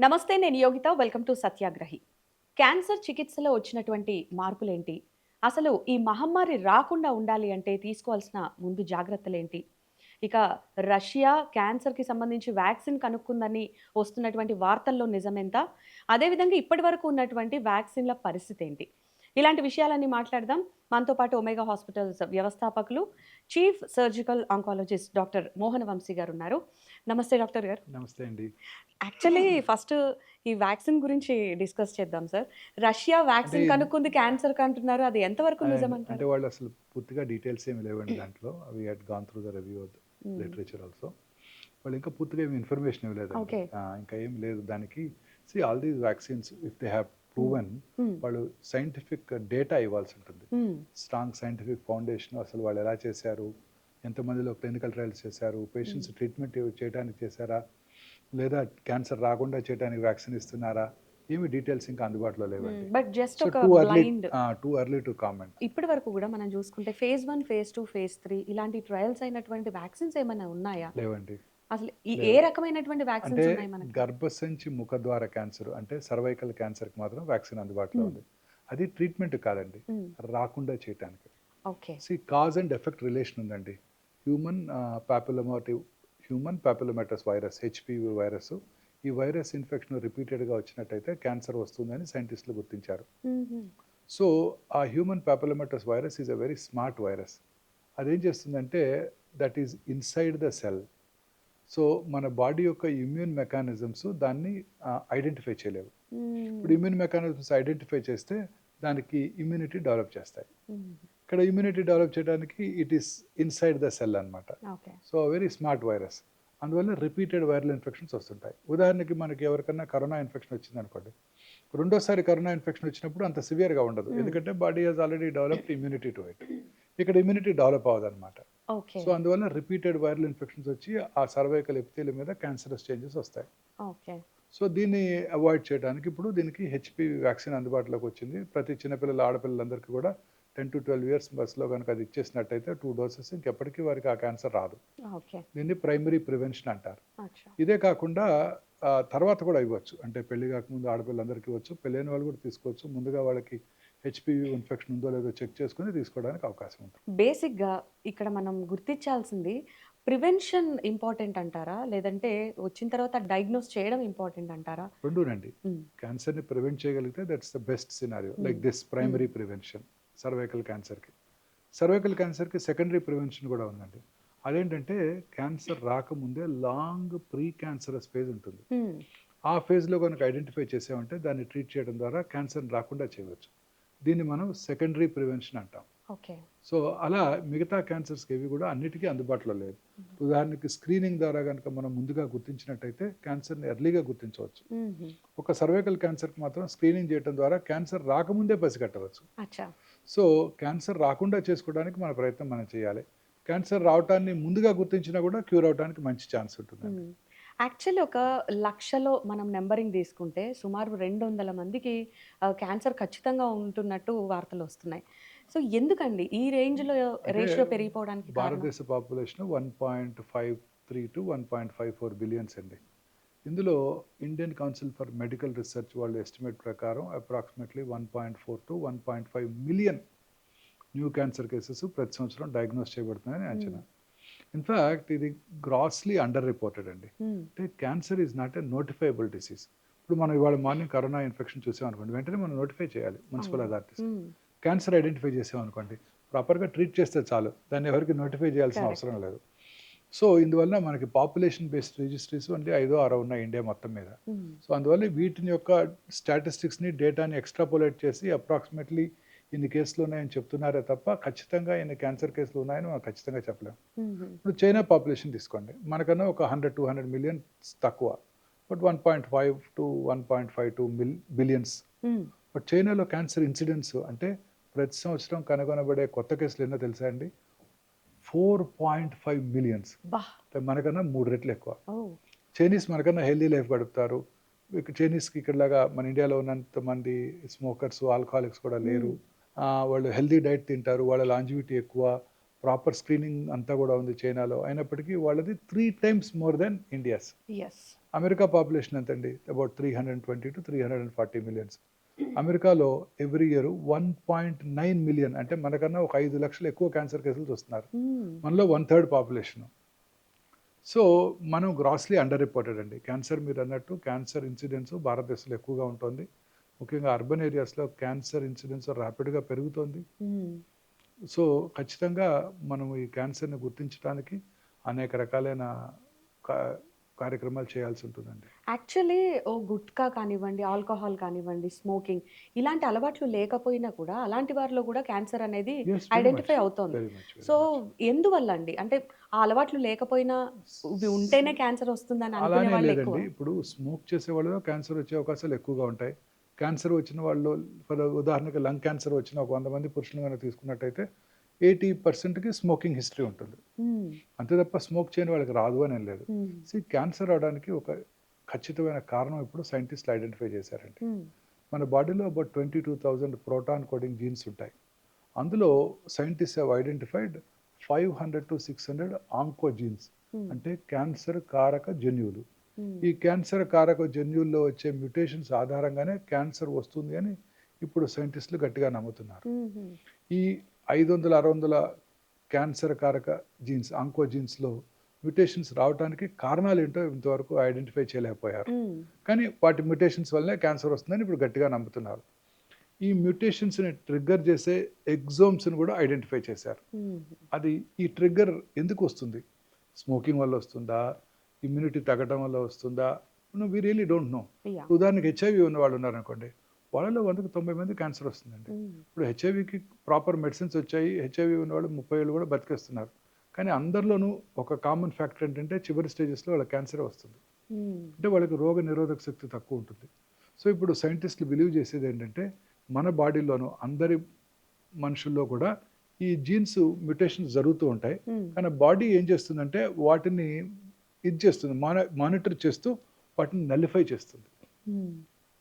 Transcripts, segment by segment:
నమస్తే, నేను Yogita. Welcome to Satyagrahi. Cancer చికిత్సలో వచ్చినటువంటి మార్పులేంటి? అసలు ఈ మహమ్మారి రాకుండా ఉండాలి అంటే తీసుకోవాల్సిన ముందు జాగ్రత్తలేంటి? ఇక రష్యా క్యాన్సర్‌కి సంబంధించి వ్యాక్సిన్ కనుక్కుందని వస్తున్నటువంటి వార్తల్లో నిజమెంత? అదేవిధంగా ఇప్పటివరకు ఉన్నటువంటి వ్యాక్సిన్‌ల పరిస్థితేంటి? ఇలాంటి విషయాలన్నీ మాట్లాడదాం. మనతో పాటు ఒమేగా హాస్పిటల్స్ వ్యవస్థాపకులు, చీఫ్ సర్జికల్ ఆంకాలజిస్ట్ డాక్టర్ మోహన వంశీ గారున్నారు. నమస్తే డాక్టర్ గారు. నమస్తే అండి. యాక్చువల్లీ ఫస్ట్ ఈ వ్యాక్సిన్ గురించి డిస్కస్ చేద్దాం సార్. రష్యా అంటే వ్యాక్సిన్ కనుక్కుంది క్యాన్సర్‌కి అంటున్నారు. అది ఎంతవరకు అంటే నిజమంటారు? వాళ్ళు అసలు పూర్తిగా డీటెయిల్స్ ఏమి లేవండి దాంట్లో. We had gone through the review of the hmm. Literature also. వాళ్ళు ఇంకా పూర్తిగా ఏమి ఇన్ఫర్మేషన్ ఇవ్వలేదండి. ఓకే. ఇంకా ఏం లేదు దానికి. All these vaccines if they have హ్మ్. ప్రూవెన్ హ్మ్. వాళ్ళు సైంటిఫిక్ డేటా ఇవ్వాల్సి ఉంటుంది. హ్మ్. స్ట్రాంగ్ సైంటిఫిక్ ఫౌండేషన్ అసలు వాళ్ళు ఎలా చేశారు? ఎంతమందిలో క్లినికల్ ట్రయల్స్ చేశారు? హ్మ్. పేషెంట్స్ ట్రీట్మెంట్ చేయడానికి చేశారా? లేదా క్యాన్సర్ రాకుండా చేయడానికి వ్యాక్సిన్ ఇస్తున్నారా? ఏమి డీటెయిల్స్ ఇంకా అందుబాటులో హ్మ్. లేవండి. బట్ జస్ట్ సో ఒక blind too early to comment. ఇప్పటి వరకు గూడా మనం జూసుకుంటే ఫేజ్ 1, ఫేజ్ 2, ఫేజ్ 3 ఇలాంటి ట్రయల్స్ అయినటువంటి వ్యాక్సిన్స్ ఏమైనా ఉన్నాయా? లేవండి. అసలు ఏ లేవు. రకమైనటువంటి అంటే వ్యాక్సిన్స్ ఉన్నాయి మనకి? గర్భసంచి ముఖద్వార క్యాన్సర్ అంటే సర్వైకల్ క్యాన్సర్‌కి మాత్రం వ్యాక్సిన్ అందుబాటులో హ్మ్. ఉంది. అది ట్రీట్మెంట్ కాదండి. హ్మ్. రాకుండా చేయటానికి. Okay. Cause and effect relation ఉందండి. Human papillomative human papillomatous virus HPV virus. ఈ వైరస్ ఇన్ఫెక్షన్ రిపీటెడ్‌గా వచ్చినట్టయితే క్యాన్సర్ వస్తుందని సైంటిస్టులు గుర్తించారు. హుహు. సో, ఆ human papillomatous virus is a very smart virus. అదేం చేస్తుందంటే that is inside the cell. So, మన బాడీ యొక్క ఇమ్యూన్ మెకానిజమ్స్ దాన్ని ఐడెంటిఫై చేయలేవు. హ్మ్. ఇప్పుడు ఇమ్యూన్ మెకానిజమ్స్ ఐడెంటిఫై చేస్తే దానికి ఇమ్యూనిటీ డెవలప్ చేస్తాయి. హ్మ్. ఇక్కడ ఇమ్యూనిటీ డెవలప్ చేయడానికి it is inside the cell అనమాట. Okay. So, very smart virus. అందువల్ల రిపీటెడ్ వైరల్ ఇన్ఫెక్షన్స్ వస్తుంటాయి. ఉదాహరణకి మనకి ఎవరికన్నా కరోనా ఇన్ఫెక్షన్ వచ్చిందనుకోండి. రెండోసారి కరోనా ఇన్ఫెక్షన్ వచ్చినప్పుడు అంత సివియర్‌గా ఉండదు. హ్మ్. ఎందుకంటే body has already developed immunity to it. ఇక్కడ ఇమ్యూనిటీ డెవలప్ అవ్వదనమాట. ఓకే. సో, అందువల్ల రిపీటెడ్ వైరల్ ఇన్ఫెక్షన్స్ వచ్చి ఆ సర్వైకల్ ఎపిథీలియం మీద క్యాన్సరస్ చేంజెస్ వస్తాయి. ఓకే. సో, దీన్ని అవాయిడ్ చేయడానికి ఇప్పుడు దీనికి హెచ్‌పివి వ్యాక్సిన్ అందుబాటులోకి వచ్చింది. ప్రతి చిన్నపిల్లలు, ఆడపిల్లలందరికీ కూడా 10-12 ఇయర్స్ వయసులో గనుక అది ఇచ్చేసినట్టయితే 2 డోసెస్ ఇంకెప్పటికీ వారికి ఆ క్యాన్సర్ రాదు. ఓకే. దీన్ని ప్రైమరీ ప్రివెన్షన్ అంటారు. అచ్చా! ఇదే కాకుండా తర్వాత కూడా ఇవ్వచ్చు. అంటే పెళ్లి కాకముందు ఆడపిల్లలందరికీ ఇవ్వచ్చు. పెళ్ళైన వాళ్ళు కూడా తీసుకోవచ్చు. ముందుగా వాళ్ళకి హెచ్‌పివి ఇన్ఫెక్షన్ ఉందో లేదో చెక్ చేసుకొని తీసుకోవడానికి అవకాశం ఉంటుంది. బేసిక్‌గా ఇక్కడ మనం గుర్తించాల్సింది ప్రివెన్షన్ ఇంపార్టెంట్ అంటారా? లేదంటే వచ్చిన తర్వాత డయాగ్నోస్ చేయడం ఇంపార్టెంట్ అంటారా? రెండూనండి. హ్మ్. క్యాన్సర్‌ని ప్రివెంట్ చేయగలిగితే దట్స్ ద బెస్ట్ సినారియో. హ్మ్. లైక్ దిస్ హ్మ్. ప్రైమరీ ప్రివెన్షన్ సర్వైకల్ క్యాన్సర్‌కి. సర్వైకల్ క్యాన్సర్‌కి సెకండరీ ప్రివెన్షన్ కూడా ఉందండి. అదేంటంటే క్యాన్సర్ రాకముందే లాంగ్ ప్రీ క్యాన్సరస్ ఫేజ్ ఉంటుంది. హ్మ్. ఆ ఫేజ్‌లో గనుక ఐడెంటిఫై చేసామంటే దాన్ని ట్రీట్ చేయడం ద్వారా క్యాన్సర్‌ని రాకుండా చేయవచ్చు. దీన్ని మనం సెకండరీ ప్రివెన్షన్ అంటాం. ఓకే. సో, అలా మిగతా క్యాన్సర్స్‌కి ఇవి కూడా అన్నిటికీ అందుబాటులో లేదు. హ్మ్. ఉదాహరణకి స్క్రీనింగ్ ద్వారా గనుక మనం ముందుగా గుర్తించినట్టయితే క్యాన్సర్‌ని ఎర్లీగా గుర్తించవచ్చు. హుహు. ఒక సర్వైకల్ క్యాన్సర్‌కి మాత్రం స్క్రీనింగ్ చేయటం ద్వారా క్యాన్సర్ రాకముందే పసిగట్టవచ్చు. అచ్చా! సో, క్యాన్సర్ రాకుండా చేసుకోవడానికి మన ప్రయత్నం మనం చేయాలి. క్యాన్సర్ రావటాన్ని ముందుగా గుర్తించినా కూడా క్యూర్ అవ్వడానికి మంచి ఛాన్స్ ఉంటుందండి. హ్మ్. యాక్చువల్లీ ఒక 1,00,000లో మనం నంబరింగ్ తీసుకుంటే సుమారు 200 మందికి క్యాన్సర్ ఖచ్చితంగా ఉంటున్నట్టు వార్తలొస్తున్నాయి. సో, ఎందుకండి ఈ రేంజ్‌లో అంటే రేషియో పెరిగిపోవడానికి కారణం? భారతదేశ పాపులేషన్ 1.53-1.54 బిలియన్స్ అండి. ఇందులో Indian council for medical research వాళ్ళ ఎస్టిమేట్ ప్రకారం approximately 1.4-1.5 million new cancer cases ప్రతి సంవత్సరం డయాగ్నోస్ చేయబడుతున్నాయని హ్మ్. అంచనా. ఇన్‌ఫాక్ట్ ఇది గ్రాస్‌లీ అండర్ రిపోర్టెడ్ అండి. హ్మ్. అంటే cancer is not a notifiable disease. ఇప్పుడు మనం ఇవాళ మార్నింగ్ కరోనా ఇన్ఫెక్షన్ చూసామనుకోండి, వెంటనే మనం నోటిఫై చేయాలి మున్సిపల్ అవును. అథారిటీస్‌కి. హ్మ్. క్యాన్సర్ ఐడెంటిఫై చేసామనుకోండి, ప్రాపర్‌గా ట్రీట్ చేస్తే చాలు. దాన్ని ఎవరికీ నోటిఫై చేయాల్సిన కరెక్ట్. అవసరం లేదు. సో, ఇందువల్ల మనకి పాపులేషన్ బేస్డ్ రిజిస్ట్రీస్ ఓన్లీ ఐదో, ఆరో ఉన్నాయి ఇండియా మొత్తం మీద. హ్మ్. సో, అందువల్ల వీటిని యొక్క స్టాటిస్టిక్స్‌ని, డేటాని ఎక్స్‌ట్రాపోలేట్ చేసి అప్రాక్సిమేట్‌లీ ఇన్ని కేసులు ఉన్నాయని చెప్తున్నారే తప్ప, ఖచ్చితంగా ఇన్ని క్యాన్సర్ కేసులు ఉన్నాయని మనం ఖచ్చితంగా చెప్పలేం. హుహు. ఇప్పుడు చైనా పాపులేషన్ తీసుకోండి. మనకన్నా ఒక 100-200 మిలియన్స్ తక్కువ. But 1.5-1.52 billions. హ్మ్. బట్ చైనాలో క్యాన్సర్ ఇన్సిడెన్స్ అంటే ప్రతి సంవత్సరం కనుగొనబడే కొత్త కేసులు ఎన్నో తెలుసా అండి? 4.5 మిలియన్స్. అబ్బా! అంటే మనకన్నా 3 రెట్లు ఎక్కువ. ఓహ్! చైనీస్ మనకన్నా హెల్తీ లైఫ్ గడుపుతారు. ఇక చైనీస్‌కి ఇక్కడలాగా మన ఇండియాలో ఉన్నంత మంది స్మోకర్స్, ఆల్కహాలిక్స్ కూడా హ్మ్. లేరు. వాళ్ళు హెల్తీ డైట్ తింటారు. వాళ్ళ లాంజివిటీ ఎక్కువ. ప్రాపర్ స్క్రీనింగ్ అంతా గూడా ఉంది చైనాలో. అయినప్పటికీ వాళ్ళది 3 times more than India's. Yes. America population ఎంతండి? About 320-340 millions. అమెరికాలో ఎవ్రీ ఇయర్ 1.9 మిలియన్, అంటే మనకన్నా ఒక 5 లక్షలు ఎక్కువ క్యాన్సర్ కేసులు చూస్తున్నారు. హ్మ్. మనలో 1/3 పాపులేషన్. సో మనం గ్రాస్లీ అండర్ రిపోర్టెడ్ అండి. క్యాన్సర్ మీరు అన్నట్టు క్యాన్సర్ ఇన్సిడెన్స్ భారతదేశంలో ఎక్కువగా ఉంటుంది. ముఖ్యంగా అర్బన్ ఏరియాస్లో క్యాన్సర్ ఇన్సిడెన్స్ ర్యాపిడ్గా పెరుగుతోంది. హ్మ్. సో ఖచ్చితంగా మనం ఈ క్యాన్సర్ని గుర్తించడానికి అనేక రకాలైన కా కార్యక్రమాలు చేయాల్సి ఉంటుందండి. యాక్చువల్లీ గుట్కా కానివ్వండి, ఆల్కహాల్ కానివ్వండి, స్మోకింగ్ ఇలాంటి అలవాట్లు లేకపోయినా కూడా అలాంటి వారిలో కూడా క్యాన్సర్ అనేది యెస్, వెరీ మచ్. ఐడెంటిఫై అవుతోంది. Very much. Very so, much. ఎందువల్ల అండి? అంటే ఆ అలవాట్లు లేకపోయినా ఇవి ఉంటేనే క్యాన్సర్ వస్తుందని అనుకునే అలానే వాళ్ళు ఎక్కువ. లేదండి. ఇప్పుడు స్మోక్ చేసే వాళ్ళలో క్యాన్సర్ వచ్చే అవకాశాలు ఎక్కువగా ఉంటాయి. క్యాన్సర్ వచ్చిన వాళ్ళు, ఫర్ ఉదాహరణకి లంగ్ క్యాన్సర్ వచ్చిన ఒక 100 మంది పురుషులు గనుక తీసుకున్నట్టయితే 80%కి స్మోకింగ్ హిస్టరీ ఉంటుంది. హ్మ్. అంతే తప్ప స్మోక్ చేయని వాళ్ళకి రాదు అనేం లేదు. హ్మ్. క్యాన్సర్ రావడానికి ఒక ఖచ్చితమైన కారణం ఇప్పుడు సైంటిస్టులు ఐడెంటిఫై చేశారండి. హ్మ్. మన బాడీలో అబౌట్ 22,000 ప్రోటాన్ కోడింగ్ జీన్స్ ఉంటాయి. అందులో సైంటిస్ట్ హావ్ ఐడెంటిఫైడ్ 500-600 ఆంకోజీన్స్, హ్మ్. అంటే క్యాన్సర్ కారక జన్యువులు. హ్మ్. ఈ క్యాన్సర్ కారక జన్యువుల్లో వచ్చే మ్యుటేషన్స్ ఆధారంగానే క్యాన్సర్ వస్తుంది అని ఇప్పుడు సైంటిస్టులు గట్టిగా నమ్ముతున్నారు. హుహు. ఈ 500-600 క్యాన్సర్ కారక జీన్స్, ఆంకోజీన్స్లో మ్యుటేషన్స్ రావడానికి కారణాలు ఏంటో ఇంతవరకు ఐడెంటిఫై చేయలేకపోయారు. హ్మ్. కానీ వాటి మ్యుటేషన్స్ వల్లనే క్యాన్సర్ వస్తుందని ఇప్పుడు గట్టిగా నమ్ముతున్నారు. ఈ మ్యుటేషన్స్ని ట్రిగ్గర్ చేసే ఎగ్జోమ్స్ని కూడా ఐడెంటిఫై చేశారు. హుహు. అది ఈ ట్రిగ్గర్ ఎందుకు వస్తుంది? స్మోకింగ్ వల్ల వస్తుందా? ఇమ్యూనిటీ తగ్గడం వల్ల వస్తుందా? We really don't know. Yeah! ఉదాహరణకి హెచ్ఐవి ఉన్న వాళ్ళు ఉన్నారనుకోండి, వాళ్ళలో 100కి 90 మంది క్యాన్సర్ వస్తుందండి. హ్మ్. ఇప్పుడు హెచ్ఐవికి ప్రాపర్ మెడిసిన్స్ వచ్చాయి. హెచ్ఐవి ఉన్నవాళ్ళు 30 ఏళ్ళు కూడా బతికేస్తున్నారు. కానీ అందరిలోనూ ఒక కామన్ ఫ్యాక్టర్ ఏంటంటే చివరి స్టేజెస్లో వాళ్ళకి క్యాన్సరే వస్తుంది. హ్మ్. అంటే వాళ్ళకి రోగ నిరోధక శక్తి తక్కువ ఉంటుంది. సో ఇప్పుడు సైంటిస్టులు బిలీవ్ చేసేది ఏంటంటే మన బాడీలోనూ అందరి మనుషుల్లో కూడా ఈ జీన్స్ మ్యుటేషన్స్ జరుగుతూ ఉంటాయి. హ్మ్. కానీ బాడీ ఏం చేస్తుందంటే వాటిని ఇది చేస్తుంది, మానిటర్ చేస్తూ వాటిని నలిఫై చేస్తుంది. హ్మ్.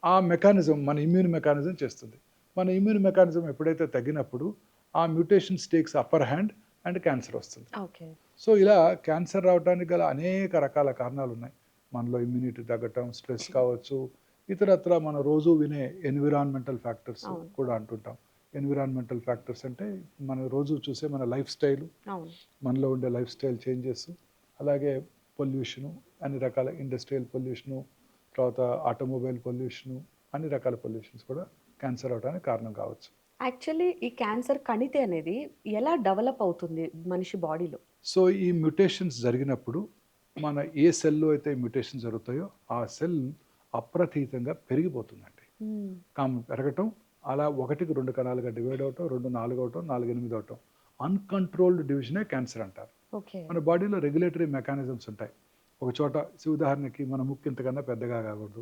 ఆ మెకానిజం మన ఇమ్యూన్ మెకానిజం చేస్తుంది. మన ఇమ్యూన్ మెకానిజం ఎప్పుడైతే తగ్గినప్పుడు ఆ mutations takes upper hand and cancer వస్తుంది. ఓకే. సో ఇలా క్యాన్సర్ రావడానికి గల అనేక రకాల కారణాలు ఉన్నాయి. మనలో ఇమ్యూనిటీ తగ్గటం, స్ట్రెస్ కావచ్చు, ఇతరత్ర మనం రోజు వినే ఎన్విరాన్మెంటల్ ఫ్యాక్టర్స్ అవును. కూడా అంటుంటాం. ఎన్విరాన్మెంటల్ ఫ్యాక్టర్స్ అంటే మనం రోజు చూసే మన లైఫ్ స్టైలు, అవును. మనలో ఉండే లైఫ్ స్టైల్ చేంజెస్, అలాగే పొల్యూషను, అన్ని రకాల ఇండస్ట్రియల్ పొల్యూషను, తర్వాత ఆటోమొబైల్ పొల్యూషను, అన్ని రకాల పొల్యూషన్స్ కూడా క్యాన్సర్ అవడానికి కారణం కావచ్చు. యాక్చువల్లీ ఈ క్యాన్సర్ కణితి అనేది ఎలా డెవలప్ అవుతుంది మనిషి బాడీలో? సో ఈ మ్యుటేషన్స్ జరిగినప్పుడు మన ఏ సెల్‌లో అయితే మ్యుటేషన్ జరుగుతాయో ఆ సెల్ అప్రతీతంగా పెరిగిపోతుందండి. హ్మ్. పెరగటం, అలా 1కి 2 కణాలుగా డివైడ్ అవ్వటం, 2 4 అవ్వటం, 4 8 అవ్వటం. అన్‌కంట్రోల్డ్ డివిజనే క్యాన్సర్ అంటారు. ఓకే. మన బాడీలో రెగ్యులేటరీ మెకానిజమ్స్ ఉంటాయి. ఒక చోట ఉదాహరణకి మన ముక్కు ఇంతకన్నా పెద్దగా కాకూడదు.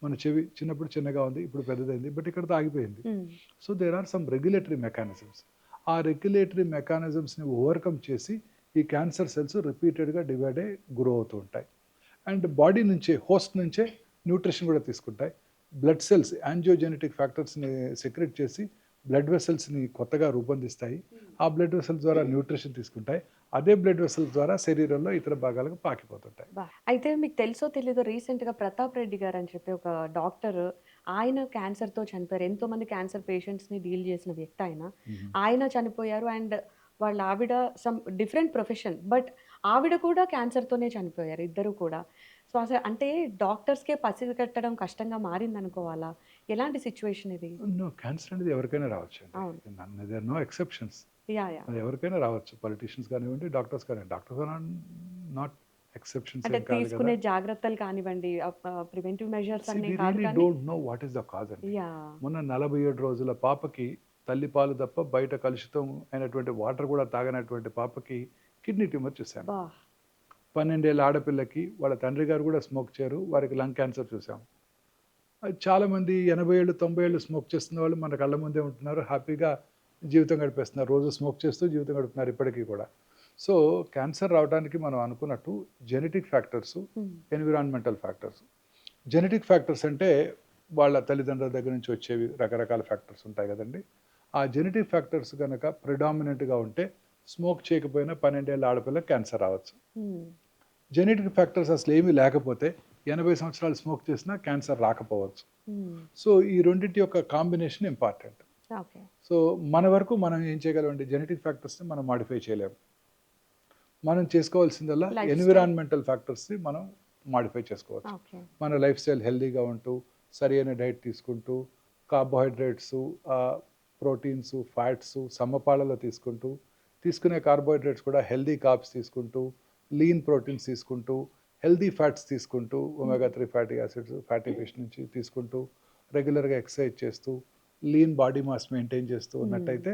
మన చెవి చిన్నప్పుడు చిన్నగా ఉంది, ఇప్పుడు పెద్దదైంది. బట్ ఇక్కడితో ఆగిపోయింది. Hmm. So there are some regulatory mechanisms. ఆ రెగ్యులేటరీ మెకానిజమ్స్‌ని ఓవర్‌కమ్ చేసి ఈ క్యాన్సర్ సెల్స్ రిపీటెడ్‌గా డివైడ్ అయ్యి గ్రో అవుతూ ఉంటాయి. అండ్ బాడీ నుంచే, హోస్ట్ నుంచే న్యూట్రిషన్ కూడా తీసుకుంటాయి. బ్లడ్ సెల్స్ యాంజియోజెనెటిక్ ఫ్యాక్టర్స్‌ని సెక్రెట్ చేసి బ్లడ్ వెసల్స్‌ని కొత్తగా రూపొందిస్తాయి. ఆ బ్లడ్ వెసల్స్ ద్వారా న్యూట్రిషన్ తీసుకుంటాయి. అదే బ్లడ్ వెసల్స్ ద్వారా శరీరంలో ఇతర భాగాలకు పాకిపోతుంటాయి. అయితే మీకు తెలుసో తెలీదో రీసెంట్‌గా 'ప్రతాప్ రెడ్డి' గారని చెప్పి ఒక డాక్టర్ ఆయన క్యాన్సర్‌తో చనిపోయారు. ఎంతోమంది క్యాన్సర్ పేషెంట్స్‌ని డీల్ చేసిన వ్యక్తి ఆయన. హుహు. ఆయన చనిపోయారు. అండ్ వాళ్ళ ఆవిడ సమ్ డిఫరెంట్ ప్రొఫెషన్. బట్ ఆవిడ కూడా క్యాన్సర్‌తోనే చనిపోయారు ఇద్దరు కూడా. సో, అసలు అంటే డాక్టర్స్‌కే పసిగట్టడం కష్టంగా మారిందనుకోవాలా? ఎలాంటి సిట్యుయేషన్ ఇది? నో, క్యాన్సర్ అనేది ఎవరికైనా రావచ్చండి. అవును. There are no exceptions. Yeah! అది ఎవరికైనా రావచ్చు. పొలిటీషియన్స్ కానివ్వండి, డాక్టర్స్ కానివ్వండి. డాక్టర్స్ ఆర్ నాట్ ఎక్సెప్షన్స్ అంటే ఏం కాదు కదా! తీసుకునే జాగ్రత్తలు కానివ్వండి, ప్రివెంటివ్ మెజర్స్ అనే వి కాదు రియలీ కానీ don't know what is the cause అండి. యాహ్! మొన్న 47 రోజుల పాపకి తల్లి పాలు తప్ప బయట కలుషితం అయినటువంటి వాటర్ కూడా తాగనటువంటి పాపకి కిడ్నీ ట్యూమర్ చూసాము. అబ్బా! 12 ఏళ్ల ఆడపిల్లకి వాళ్ళ తండ్రి గారు కూడా స్మోక్ చేయరు. వారికి లంగ్ క్యాన్సర్ చూసాం. చాలామంది 80 ఏళ్ళు, 90 ఏళ్ళు స్మోక్ చేస్తున్న వాళ్ళు మన కళ్ళ ముందే ఉంటున్నారు. హ్యాపీగా జీవితం గడిపేస్తున్నారు. రోజు స్మోక్ చేస్తూ జీవితం గడుపుతున్నారు ఇప్పటికీ కూడా. సో, క్యాన్సర్ రావడానికి మనం అనుకున్నట్టు జెనెటిక్ ఫ్యాక్టర్స్, హ్మ్. Environmental factors. జెనెటిక్ ఫ్యాక్టర్స్ అంటే వాళ్ళ తల్లిదండ్రుల దగ్గర నుంచి వచ్చేవి రకరకాల ఫ్యాక్టర్స్ ఉంటాయి కదండీ! ఆ జెనెటిక్ ఫ్యాక్టర్స్ గనక ప్రిడామినెంట్‌గా ఉంటే స్మోక్ చేయకపోయినా 12 ఏళ్ల ఆడపిల్లకి క్యాన్సర్ రావచ్చు. హ్మ్. జెనెటిక్ ఫ్యాక్టర్స్ అసలేమీ లేకపోతే 80 సంవత్సరాలు స్మోక్ చేసినా క్యాన్సర్ రాకపోవచ్చు. హ్మ్. సో, ఈ రెండిటి యొక్క కాంబినేషన్ ఇంపార్టెంట్. ఓకే. సో, మన వరకు మనం ఏం చేయగలమంటే జెనెటిక్ ఫ్యాక్టర్స్‌ని మనం మోడిఫై చేయలేము. మనం చేసుకోవాల్సిందల్లా లైఫ్ స్టైల్. ఎన్విరాన్మెంటల్ ఫ్యాక్టర్స్‌ని మనం మోడిఫై చేసుకోవచ్చు. ఓకే. మన లైఫ్ స్టైల్ హెల్తీగా ఉంటూ, సరైన డైట్ తీసుకుంటూ, కార్బోహైడ్రేట్సు, ప్రోటీన్సు, ఫ్యాట్సు సమపాలలో తీసుకుంటూ, తీసుకునే కార్బోహైడ్రేట్స్ కూడా హెల్తీ కార్బ్స్ తీసుకుంటూ, లీన్ ప్రోటీన్స్ తీసుకుంటూ, హెల్తీ ఫ్యాట్స్ తీసుకుంటూ, హ్మ్. Omega 3 fatty acids, fatty fish నుంచి తీసుకుంటూ, రెగ్యులర్‌గా ఎక్సర్సైజ్ చేస్తూ, లీన్ బాడీ మాస్ మెయింటైన్ చేస్తూ హ్మ్. ఉన్నట్టయితే,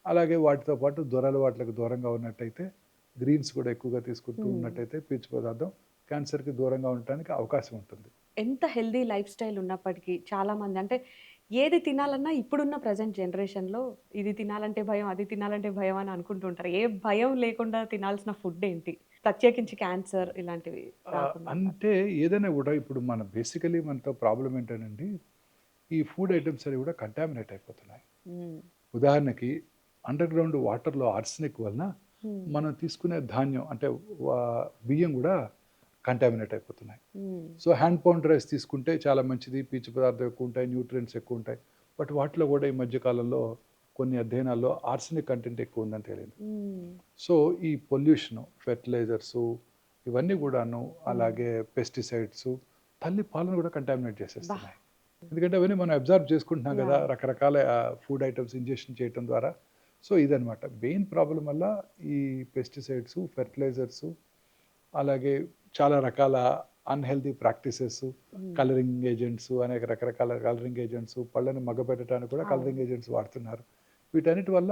అలాగే వాటితో పాటు దురలవాట్లకు దూరంగా ఉన్నట్టయితే, గ్రీన్స్ కూడా ఎక్కువగా తీసుకుంటూ హ్మ్. ఉన్నట్టయితే పీచు పదార్థం క్యాన్సర్‌కి దూరంగా ఉండటానికి అవకాశం ఉంటుంది. ఎంత హెల్తీ లైఫ్ స్టైల్ ఉన్నప్పటికీ చాలామంది అంటే ఏది తినాలన్నా ఇప్పుడున్న ప్రెజెంట్ జనరేషన్‌లో ఇది తినాలంటే భయం, అది తినాలంటే భయం అని అనుకుంటుంటారు. ఏ భయం లేకుండా తినాల్సిన ఫుడ్ ఏంటి? ప్రత్యేకించి క్యాన్సర్ ఇలాంటివి రాకుండా ఉండాలి. అంటే ఏదైనా గూడా ఇప్పుడు మన బేసికల్లీ మనతో ప్రాబ్లమ్ ఏంటనండి, ఈ ఫుడ్ ఐటెమ్స్ అవి కూడా కంటామినేట్ అయిపోతున్నాయి. హ్మ్. ఉదాహరణకి అండర్‌గ్రౌండ్ వాటర్‌లో ఆర్సెనిక్ వలన హ్మ్. మనం తీసుకునే ధాన్యం అంటే వా బియ్యం గూడా కంటామినేట్ అయిపోతున్నాయి. హ్మ్. సో, హ్యాండ్ పౌండ్ రైస్ తీసుకుంటే చాలా మంచిది. పీచు పదార్థం ఎక్కువుంటాయి, న్యూట్రియంట్స్ ఎక్కువుంటాయి. బట్ వాటిలో గూడా ఈ మధ్య కాలంలో కొన్ని అధ్యయనాల్లో ఆర్సెనిక్ కంటెంట్ ఎక్కువుందని తేలింది. హ్మ్. సో, ఈ పొల్యూషను, ఫెర్టిలైజర్సు ఇవన్నీ గూడాను, హ్మ్. అలాగే పెస్టిసైడ్సు తల్లి పాలను గూడా కంటామినేట్ అబ్బా! చేసేస్తున్నాయి. ఎందుకంటే అవన్నీ మనం అబ్జార్బ్ చేసుకుంటున్నాం గదా! యాహ్! రకరకాల ఫుడ్ ఐటెమ్స్ ఇంజెక్షన్ చేయటం ద్వారా. సో, ఇదనమాట. మెయిన్ ప్రాబ్లమ్ వల్ల ఈ పెస్టిసైడ్సు, ఫెర్టిలైజర్సు, అలాగే చాలా రకాల అన్‌హెల్తీ ప్రాక్టీసెస్, హ్మ్. కలరింగ్ ఏజెంట్స్, అనేక రకరకాల కలరింగ్ ఏజెంట్స్, పళ్ళని మగ్గబెట్టడానికి కూడా అవును. కలరింగ్ ఏజెంట్స్ వాడుతున్నారు. వీటన్నిటి వల్ల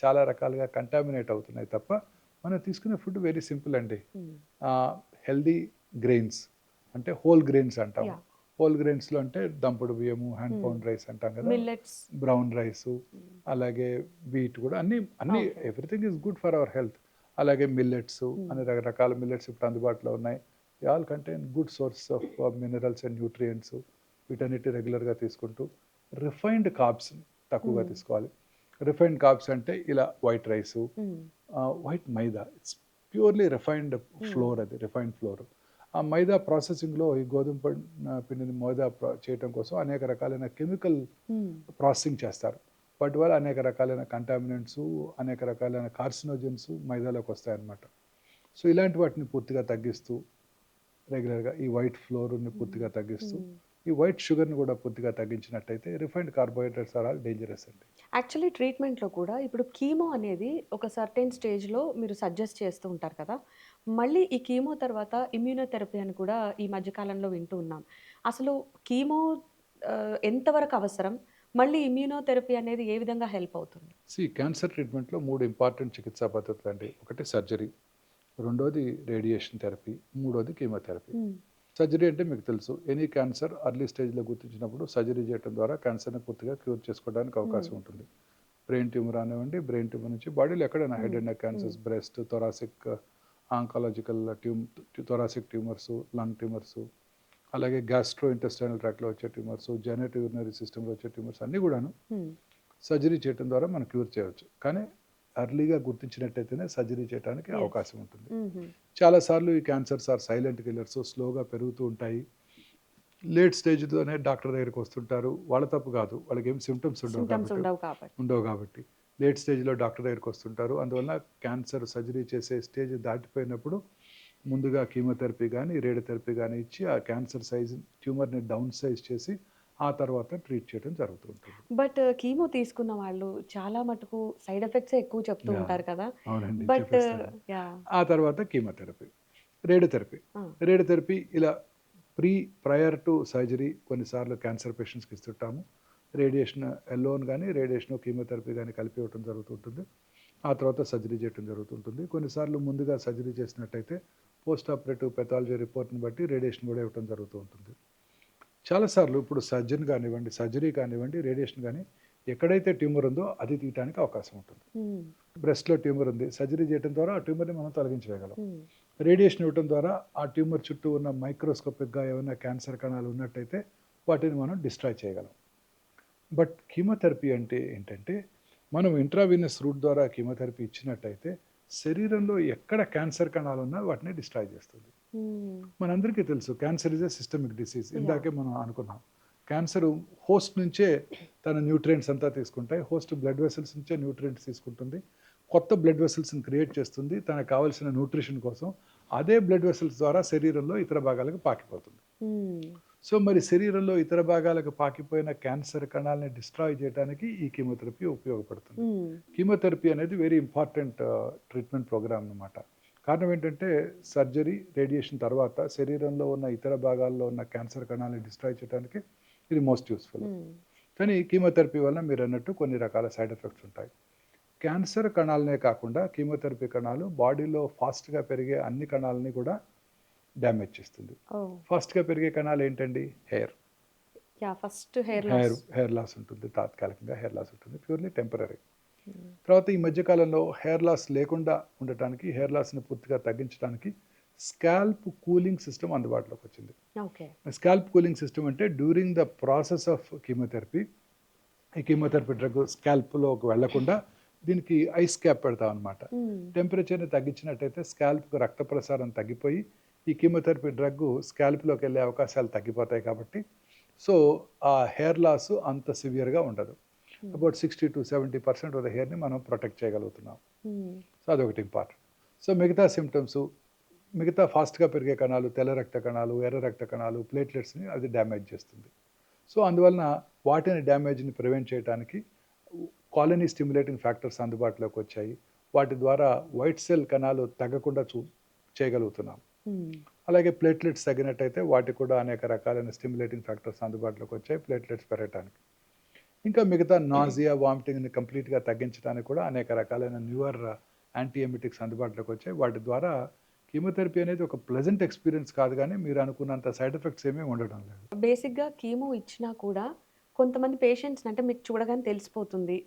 చాలా రకాలుగా కంటామినేట్ అవుతున్నాయి తప్ప, మనం తీసుకునే ఫుడ్ వెరీ సింపుల్ అండి. హ్మ్. ఆహ్, హెల్తీ గ్రెయిన్స్ అంటే హోల్ గ్రెయిన్స్ అంటాము. యాహ్! హోల్ గ్రెయిన్స్‌లో అంటే దంపుడు బియ్యము, హ్యాండ్ హ్మ్. పౌండ్ రైస్ అంటాం గదా! మిల్లెట్స్. బ్రౌన్ రైసు, హ్మ్. అలాగే వీట్ కూడా అన్నీ okay. Everything is good for our health. అలాగే మిల్లెట్సు హ్మ్. అన్ని రకరకాల మిల్లెట్స్ ఇప్పుడు అందుబాటులో ఉన్నాయి. They all contain good source of minerals and nutrients. వీటన్నిటి రెగ్యులర్‌గా తీసుకుంటూ రిఫైన్డ్ కార్బ్స్‌ని తక్కువగా హ్మ్. తీసుకోవాలి. రిఫైన్డ్ కార్బ్స్ అంటే ఇలా వైట్ రైసు, హ్మ్. White maida. It's purely refined హ్మ్. ఫ్లోర్ అది. Refined floor. ఆ మైదా ప్రాసెసింగ్‌లో ఈ గోధుమ పిండిని మైదా చేయటం కోసం అనేక రకాలైన కెమికల్ హ్మ్. ప్రాసెసింగ్ చేస్తారు. వాటి వల్ల అనేక రకాలైన కంటామినెంట్సు, అనేక రకాలైన కార్సినోజెన్స్ మైదాలోకి వస్తాయన్నమాట. సో, ఇలాంటి వాటిని పూర్తిగా తగ్గిస్తూ, రెగ్యులర్‌గా ఈ వైట్ ఫ్లోర్‌ని హ్మ్. పూర్తిగా తగ్గిస్తూ, హ్మ్. ఈ వైట్ షుగర్‌ని కూడా పూర్తిగా తగ్గించినట్టయితే refined carbohydrates are all dangerous అండి. యాక్చువల్లీ ట్రీట్మెంట్‌లో కూడా ఇప్పుడు కీమో అనేది ఒక సర్టెన్ స్టేజ్‌లో మీరు సజెస్ట్ చేస్తూ ఉంటారు కదా! మళ్ళీ ఈ కీమో తర్వాత ఇమ్యూనోథెరపీ అని కూడా ఈ మధ్య కాలంలో వింటూ ఉన్నాం. అసలు కీమో ఎంతవరకు అవసరం? మళ్ళీ ఇమ్యూనోథెరపీ అనేది ఏ విధంగా హెల్ప్ అవుతుంది? క్యాన్సర్ ట్రీట్మెంట్‌లో 3 ఇంపార్టెంట్ చికిత్సా పద్ధతులండి. ఒకటి సర్జరీ, రెండోది రేడియేషన్ థెరపీ, మూడోది కీమోథెరపీ. హ్మ్. సర్జరీ అంటే మీకు తెలుసు. ఎనీ క్యాన్సర్ ఎర్లీ స్టేజ్‌లో గుర్తించినప్పుడు సర్జరీ చేయటం ద్వారా క్యాన్సర్‌ని పూర్తిగా క్యూర్ చేసుకోవడానికి హ్మ్. అవకాశం ఉంటుంది. బ్రెయిన్ ట్యూమర్ అనివ్వండి, బ్రెయిన్ ట్యూమర్ నుంచి బాడీలో ఎక్కడైనా హెడ్ హ్మ్. అండ్ నెక్ హ్మ్. Cancers, breast, thoracic, ఆంకాలజికల్ thoracic ట్యూమర్సు, lung ట్యూమర్సు, అలాగే గ్యాస్ట్రో ఇంటెస్టైనల్ ట్రాక్ట్‌లో వచ్చే ట్యూమర్సు, జెనెటివ్ యూరినరీ సిస్టమ్‌లో వచ్చే ట్యూమర్స్ అన్నీ గూడాను హ్మ్. సర్జరీ చేయటం ద్వారా మనం క్యూర్ చేయవచ్చు. కానీ ఎర్లీగా గుర్తించినట్టయితేనే సర్జరీ చేయటానికి యెస్. అవకాశం ఉంటుంది. హుహు. చాలా సార్లు ఈ క్యాన్సర్స్ ఆర్ సైలెంట్ కిల్లర్స్, స్లోగా పెరుగుతూ ఉంటాయి. లేట్ స్టేజ్‌లోనే డాక్టర్ దగ్గరికి వస్తుంటారు. వాళ్ళ తప్పు కాదు. వాళ్ళకేం సింప్టమ్స్ సింప్టమ్స్ ఉండవు కాబట్టి. ఉండవు కాబట్టి. లేట్ స్టేజ్‌లో డాక్టర్ దగ్గరికి వస్తుంటారు. అందువల్ల క్యాన్సర్ సర్జరీ చేసే స్టేజ్ దాటిపోయినప్పుడు ముందుగా కీమోథెరపీ గానీ, రేడియోథెరపీ గానీ ఇచ్చి ఆ క్యాన్సర్ సైజ్ ట్యూమర్‌ని డౌన్ సైజ్ చేసి ఆ తర్వాత ట్రీట్ చేయడం జరుగుతూ ఉంటుంది. బట్ కీమో తీసుకున్న వాళ్ళు చాలా మటుకు సైడ్ ఎఫెక్ట్సే ఎక్కువ చెప్తూ యాహ్! ఉంటారు కదా! అవునండి. బట్ చెప్పేస్తాను. యాహ్! ఆ తర్వాత కీమోథెరపీ. రేడియోథెరపీ. ఆ! రేడియోథెరపీ ఇలా ప్రయర్ టు సర్జరీ కొన్నిసార్లు క్యాన్సర్ పేషెంట్స్‌కి ఇస్తుంటాము. రేడియేషన్ అలోన్ గాని, రేడియేషన్, కీమోథెరపీ గాని కలిపి ఇవ్వటం జరుగుతుంటుంది. ఆ తర్వాత సర్జరీ చేయటం జరుగుతుంటుంది. కొన్నిసార్లు ముందుగా సర్జరీ చేసినట్టయితే పోస్ట్ ఆపరేటివ్ పెథాలజీ రిపోర్ట్‌ని బట్టి రేడియేషన్ కూడా ఇవ్వటం జరుగుతూ ఉంటుంది. చాలా సార్లు ఇప్పుడు సర్జరీ కానివ్వండి, రేడియేషన్ గాని ఎక్కడైతే ట్యూమర్ ఉందో అది తీయటానికి అవకాశం ఉంటుంది. హ్మ్. బ్రెస్ట్‌లో ట్యూమర్ ఉంది. సర్జరీ చేయటం ద్వారా ఆ ట్యూమర్‌ని మనం తొలగించవేయగలం. హ్మ్. రేడియేషన్ ఇవ్వటం ద్వారా ఆ ట్యూమర్ చుట్టూ ఉన్న మైక్రోస్కోపిక్‌గా ఏమైనా క్యాన్సర్ కణాలు ఉన్నట్టయితే వాటిని మనం డిస్ట్రాయ్ చేయగలం. బట్ కీమోథెరపీ అంటే ఏంటంటే, మనం ఇంట్రావీనస్ రూట్ ద్వారా కీమోథెరపీ ఇచ్చినట్టయితే శరీరంలో ఎక్కడ క్యాన్సర్ కణాలున్నా వాటిని డిస్ట్రాయ్ చేస్తుంది. మనందరికీ తెలుసు cancer is a systemic disease. Yeah! ఇందాకే మనం అనుకున్నాం. క్యాన్సర్ హోస్ట్ నుంచే తన న్యూట్రియంట్స్ అంతా తీసుకుంటాయి. హోస్ట్ బ్లడ్ వెసల్స్ నుంచే న్యూట్రియంట్స్ తీసుకుంటుంది. కొత్త బ్లడ్ వెసల్స్‌ని క్రియేట్ చేస్తుంది తనకు కావాల్సిన న్యూట్రిషన్ కోసం. అదే బ్లడ్ వెసల్స్ ద్వారా శరీరంలో ఇతర భాగాలకు పాకిపోతుంది. సో, మరి శరీరంలో ఇతర భాగాలకు పాకిపోయిన క్యాన్సర్ కణాలని డిస్ట్రాయ్ చేయడానికి ఈ కీమోథెరపీ ఉపయోగపడుతుంది. కీమోథెరపీ అనేది వెరీ ఇంపార్టెంట్ ట్రీట్మెంట్ ప్రోగ్రామ్ అన్నమాట. కారణం ఏంటంటే సర్జరీ, రేడియేషన్ తర్వాత శరీరంలో ఉన్న ఇతర భాగాల్లో ఉన్న క్యాన్సర్ కణాలను డిస్ట్రాయ్ చేయడానికి ఇది మోస్ట్ యూస్‌ఫుల్. కానీ కీమోథెరపీ వల్ల మీరన్నట్టు కొన్ని రకాల సైడ్ ఎఫెక్ట్స్ ఉంటాయి. క్యాన్సర్ కణాలనే కాకుండా కీమోథెరపీ కణాలు బాడీలో ఫాస్ట్‌గా పెరిగే అన్ని కణాలని కూడా డ్యామేజ్ చేస్తుంది. ఓహ్! ఫాస్ట్‌గా పెరిగే కణాలు ఏంటండి? Hair. Yeah! First hair hair loss. Hair loss ఉంటుంది. తాత్కాలికంగా హెయిర్ లాస్ ఉంటుంది. Purely temporary. తర్వాత ఈ మధ్య కాలంలో హెయిర్ లాస్ లేకుండా ఉండటానికి, హెయిర్ లాస్‌ని పూర్తిగా తగ్గించడానికి స్కాల్ప్ కూలింగ్ సిస్టమ్ అందుబాటులోకి వచ్చింది. ఓకే. స్కాల్ప్ కూలింగ్ సిస్టమ్ అంటే during the process of chemotherapy, ఈ కీమోథెరపీ డ్రగ్ స్కాల్ప్‌లోకి వెళ్లకుండా దీనికి ఐస్ క్యాప్ పెడతామన్నమాట. టెంపరేచర్‌ని తగ్గించినట్టయితే స్కాల్ప్‌కు రక్త ప్రసారం తగ్గిపోయి ఈ కీమోథెరపీ డ్రగ్ స్కాల్ప్‌లోకి వెళ్ళే అవకాశాలు తగ్గిపోతాయి కాబట్టి సో, ఆ హెయిర్ లాస్ అంత సివియర్‌గా ఉండదు. అబౌట్ 60-70% ఆఫ్ ద హెయిర్‌ని మనం ప్రొటెక్ట్ చేయగలుగుతున్నాం. సో, అదొకటి ఇంపార్టెంట్. సో, మిగతా సిమ్టమ్స్, మిగతా ఫాస్ట్‌గా పెరిగే కణాలు, తెల్ల రక్త కణాలు, ఎర్ర రక్త కణాలు, ప్లేట్లెట్స్‌ని అది డ్యామేజ్ చేస్తుంది. సో, అందువలన వాటిని డ్యామేజ్‌ని ప్రివెంట్ చేయడానికి కాలనీ స్టిమ్యులేటింగ్ ఫ్యాక్టర్స్ అందుబాటులోకి వచ్చాయి. వాటి ద్వారా వైట్ సెల్ కణాలు తగ్గకుండా చేయగలుగుతున్నాం. అలాగే ప్లేట్లెట్స్ తగ్గినట్టయితే వాటికి కూడా అనేక రకాలైన స్టిమ్యులేటింగ్ ఫ్యాక్టర్స్ అందుబాటులోకి వచ్చాయి ప్లేట్లెట్స్ పెరగటానికి. ఇంకా మిగతా నాజియా, వామిటింగ్‌ని కంప్లీట్‌గా తగ్గించడానికి కూడా అనేక రకాలైన న్యూయర్ యాంటీ ఎమిటిక్స్ అందుబాటులోకి వచ్చాయి. వాటి ద్వారా కీమోథెరపీ అనేది ఒక ప్లెజెంట్ ఎక్స్‌పీరియన్స్ కాదు గానీ, మీరు అనుకున్నంత సైడ్ ఎఫెక్ట్స్ ఏమీ ఉండడం లేదు. బేసిక్‌గా కీమో ఇచ్చినా కూడా కొంతమంది పేషెంట్స్‌ని అంటే మీకు చూడగానే తెలిసిపోతుంది.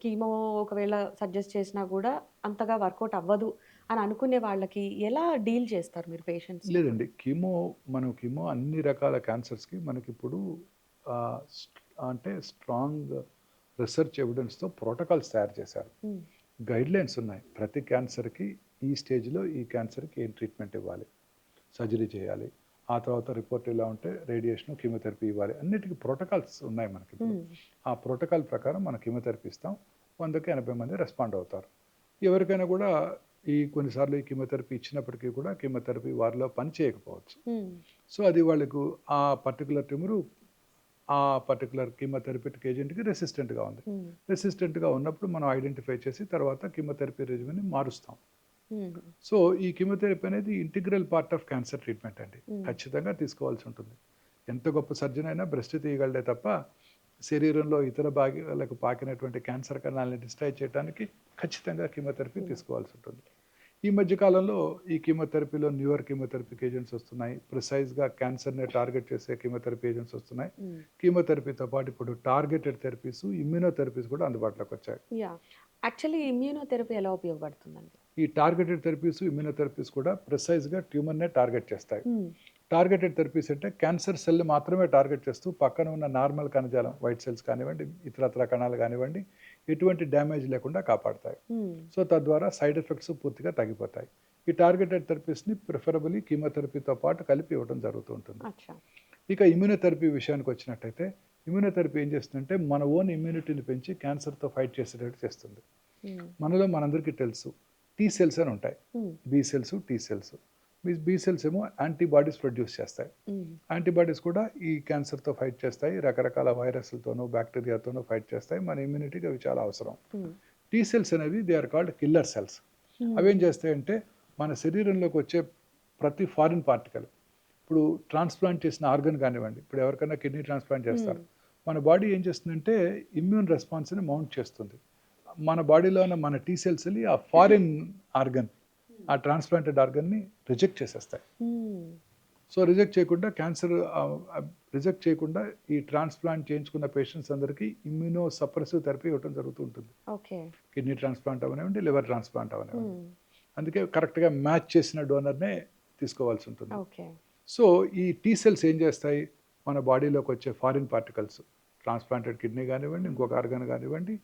కీమో ఒకవేళ సజెస్ట్ చేసినా గూడా అంతగా వర్కౌట్ అవ్వదు అని అనుకునే వాళ్ళకి ఎలా డీల్ చేస్తారు మీరు పేషెంట్స్‌ని అప్పుడు? లేదండి. కీమో అన్ని రకాల క్యాన్సర్స్‌కి మనకిప్పుడు అంటే స్ట్రాంగ్ రిసర్చ్ ఎవిడెన్స్‌తో ప్రోటోకాల్స్ తయారు చేశారు. హ్మ్. గైడ్‌లైన్స్ ఉన్నాయి. ప్రతి క్యాన్సర్‌కి ఈ స్టేజ్‌లో ఈ క్యాన్సర్‌కి ఏం ట్రీట్మెంట్ ఇవ్వాలి, సర్జరీ చేయాలి. ఆ తర్వాత రిపోర్ట్ ఇలా ఉంటే రేడియేషన్, కీమోథెరపీ ఇవ్వాలి. అన్నిటికి ప్రోటోకాల్స్ ఉన్నాయి మనకిప్పుడు. ఆ ప్రోటోకాల్ ప్రకారం మనం కీమోథెరపీ ఇస్తాం. 100కి 80 మంది రెస్పాండ్ అవుతారు. ఎవరికైనా కూడా కొన్నిసార్లు ఈ కీమోథెరపీ ఇచ్చినప్పటికీ కూడా కీమోథెరపీ వారిలో పని చేయకపోవచ్చు. సో, అది వాళ్ళకు ఆ పర్టిక్యులర్ ట్యూమరు ఆ పర్టిక్యులర్ కీమోథెరప్యూటిక్ ఏజెంట్‌కి రెసిస్టెంట్‌గా ఉంది. రెసిస్టెంట్‌గా ఉన్నప్పుడు మనం ఐడెంటిఫై చేసి తర్వాత కీమోథెరపీ రెజిమెన్‌ని మారుస్తాం. సో, ఈ కీమోథెరపీ అనేది integral part of cancer treatment అండి. ఖచ్చితంగా తీసుకోవాల్సి ఉంటుంది. ఎంత గొప్ప సర్జన్ అయినా బ్రెస్ట్ తీయగలడే తప్ప శరీరంలో ఇతర భాగాలకు పాకినటువంటి క్యాన్సర్ కణాలని డిస్ట్రాయ్ చేయడానికి ఖచ్చితంగా కీమోథెరపీ తీసుకోవాల్సి ఉంటుంది. ఈ మధ్య కాలంలో ఈ కీమోథెరపీలో న్యూయర్ కీమోథెరపిక్ ఏజెంట్స్ వస్తున్నాయి. ప్రిసైజ్‌గా క్యాన్సర్‌ని టార్గెట్ చేసే కీమోథెరపీ ఏజెంట్స్ వస్తున్నాయి. కీమోథెరపీతో పాటు ఇప్పుడు టార్గెటెడ్ థెరపీస్, ఇమ్యునోథెరపీస్ కూడా అందుబాటులోకి వచ్చాయి. యాహ్! యాక్చువల్లీ ఇమ్యూనోథెరపీ ఎలా ఉపయోగపడుతుందండి? ఈ టార్గెటెడ్ థెరపీస్, ఇమ్యునోథెరపీస్ కూడా ప్రిసైజ్‌గా ట్యూమర్‌నే టార్గెట్ చేస్తాయి. టార్గెటెడ్ థెరపీస్ అంటే క్యాన్సర్ సెల్‌ని మాత్రమే టార్గెట్ చేస్తూ పక్కన ఉన్న నార్మల్ కణజాలం, వైట్ సెల్స్ కానివ్వండి, ఇతరత్ర కణాలు కానివ్వండి, ఎటువంటి డ్యామేజ్ లేకుండా కాపాడతాయి. సో, తద్వారా సైడ్ ఎఫెక్ట్స్ పూర్తిగా తగ్గిపోతాయి. ఈ టార్గెటెడ్ థెరపీస్‌ని ప్రిఫరబుల్లీ కీమోథెరపీతో పాటు కలిపి ఇవ్వడం జరుగుతూ ఉంటుంది. అచ్చా! ఇక ఇమ్యునోథెరపీ విషయానికి వచ్చినట్టయితే, ఇమ్యునోథెరపీ ఏం చేస్తుందంటే మన ఓన్ ఇమ్యూనిటీని పెంచి క్యాన్సర్‌తో ఫైట్ చేసేటట్టు చేస్తుంది. మనలో మనందరికీ తెలుసు టీ సెల్స్ అని ఉంటాయి. B cells, T cells. B cells ఏమో యాంటీబాడీస్ ప్రొడ్యూస్ చేస్తాయి. యాంటీబాడీస్ కూడా ఈ క్యాన్సర్‌తో ఫైట్ చేస్తాయి. రకరకాల వైరస్‌లతోనూ, బ్యాక్టీరియాతోనూ ఫైట్ చేస్తాయి. మన ఇమ్యూనిటీకి అవి చాలా అవసరం. టీ సెల్స్ అనేవి they are called killer cells. అవేం చేస్తాయంటే మన శరీరంలోకి వచ్చే ప్రతి ఫారిన్ పార్టికల్, ఇప్పుడు ట్రాన్స్‌ప్లాంట్ చేసిన ఆర్గాన్ కానివ్వండి, ఇప్పుడు ఎవరికైనా కిడ్నీ ట్రాన్స్‌ప్లాంట్ చేస్తారు. మన బాడీ ఏం చేస్తుందంటే ఇమ్యూన్ రెస్పాన్స్‌ని మౌంట్ చేస్తుంది. మన బాడీలో ఉన్న మన టీ సెల్స్‌ని ఆ ఫారిన్ ఆర్గాన్, ఆ ట్రాన్స్‌ప్లాంటెడ్ ఆర్గాన్‌ని రిజెక్ట్ చేసేస్తాయి. సో, రిజెక్ట్ చేయకుండా ఈ ట్రాన్స్‌ప్లాంట్ చేయించుకున్న పేషెంట్స్ అందరికీ ఇమ్యూనో సప్రెసివ్ థెరపీ ఇవ్వడం జరుగుతూ ఉంటుంది. ఓకే. కిడ్నీ ట్రాన్స్‌ప్లాంట్ అవ్వనివ్వండి, లివర్ ట్రాన్స్‌ప్లాంట్ అవ్వనివ్వండి. అందుకే కరెక్ట్‌గా మ్యాచ్ చేసిన డోనర్‌నే తీసుకోవాల్సి ఉంటుంది. ఓకే. సో, ఈ టీ సెల్స్ ఏం చేస్తాయి, మన బాడీలోకి వచ్చే ఫారిన్ పార్టికల్స్, ట్రాన్స్‌ప్లాంటెడ్ కిడ్నీ కానివ్వండి, ఇంకొక ఆర్గాన్ కానివ్వండి,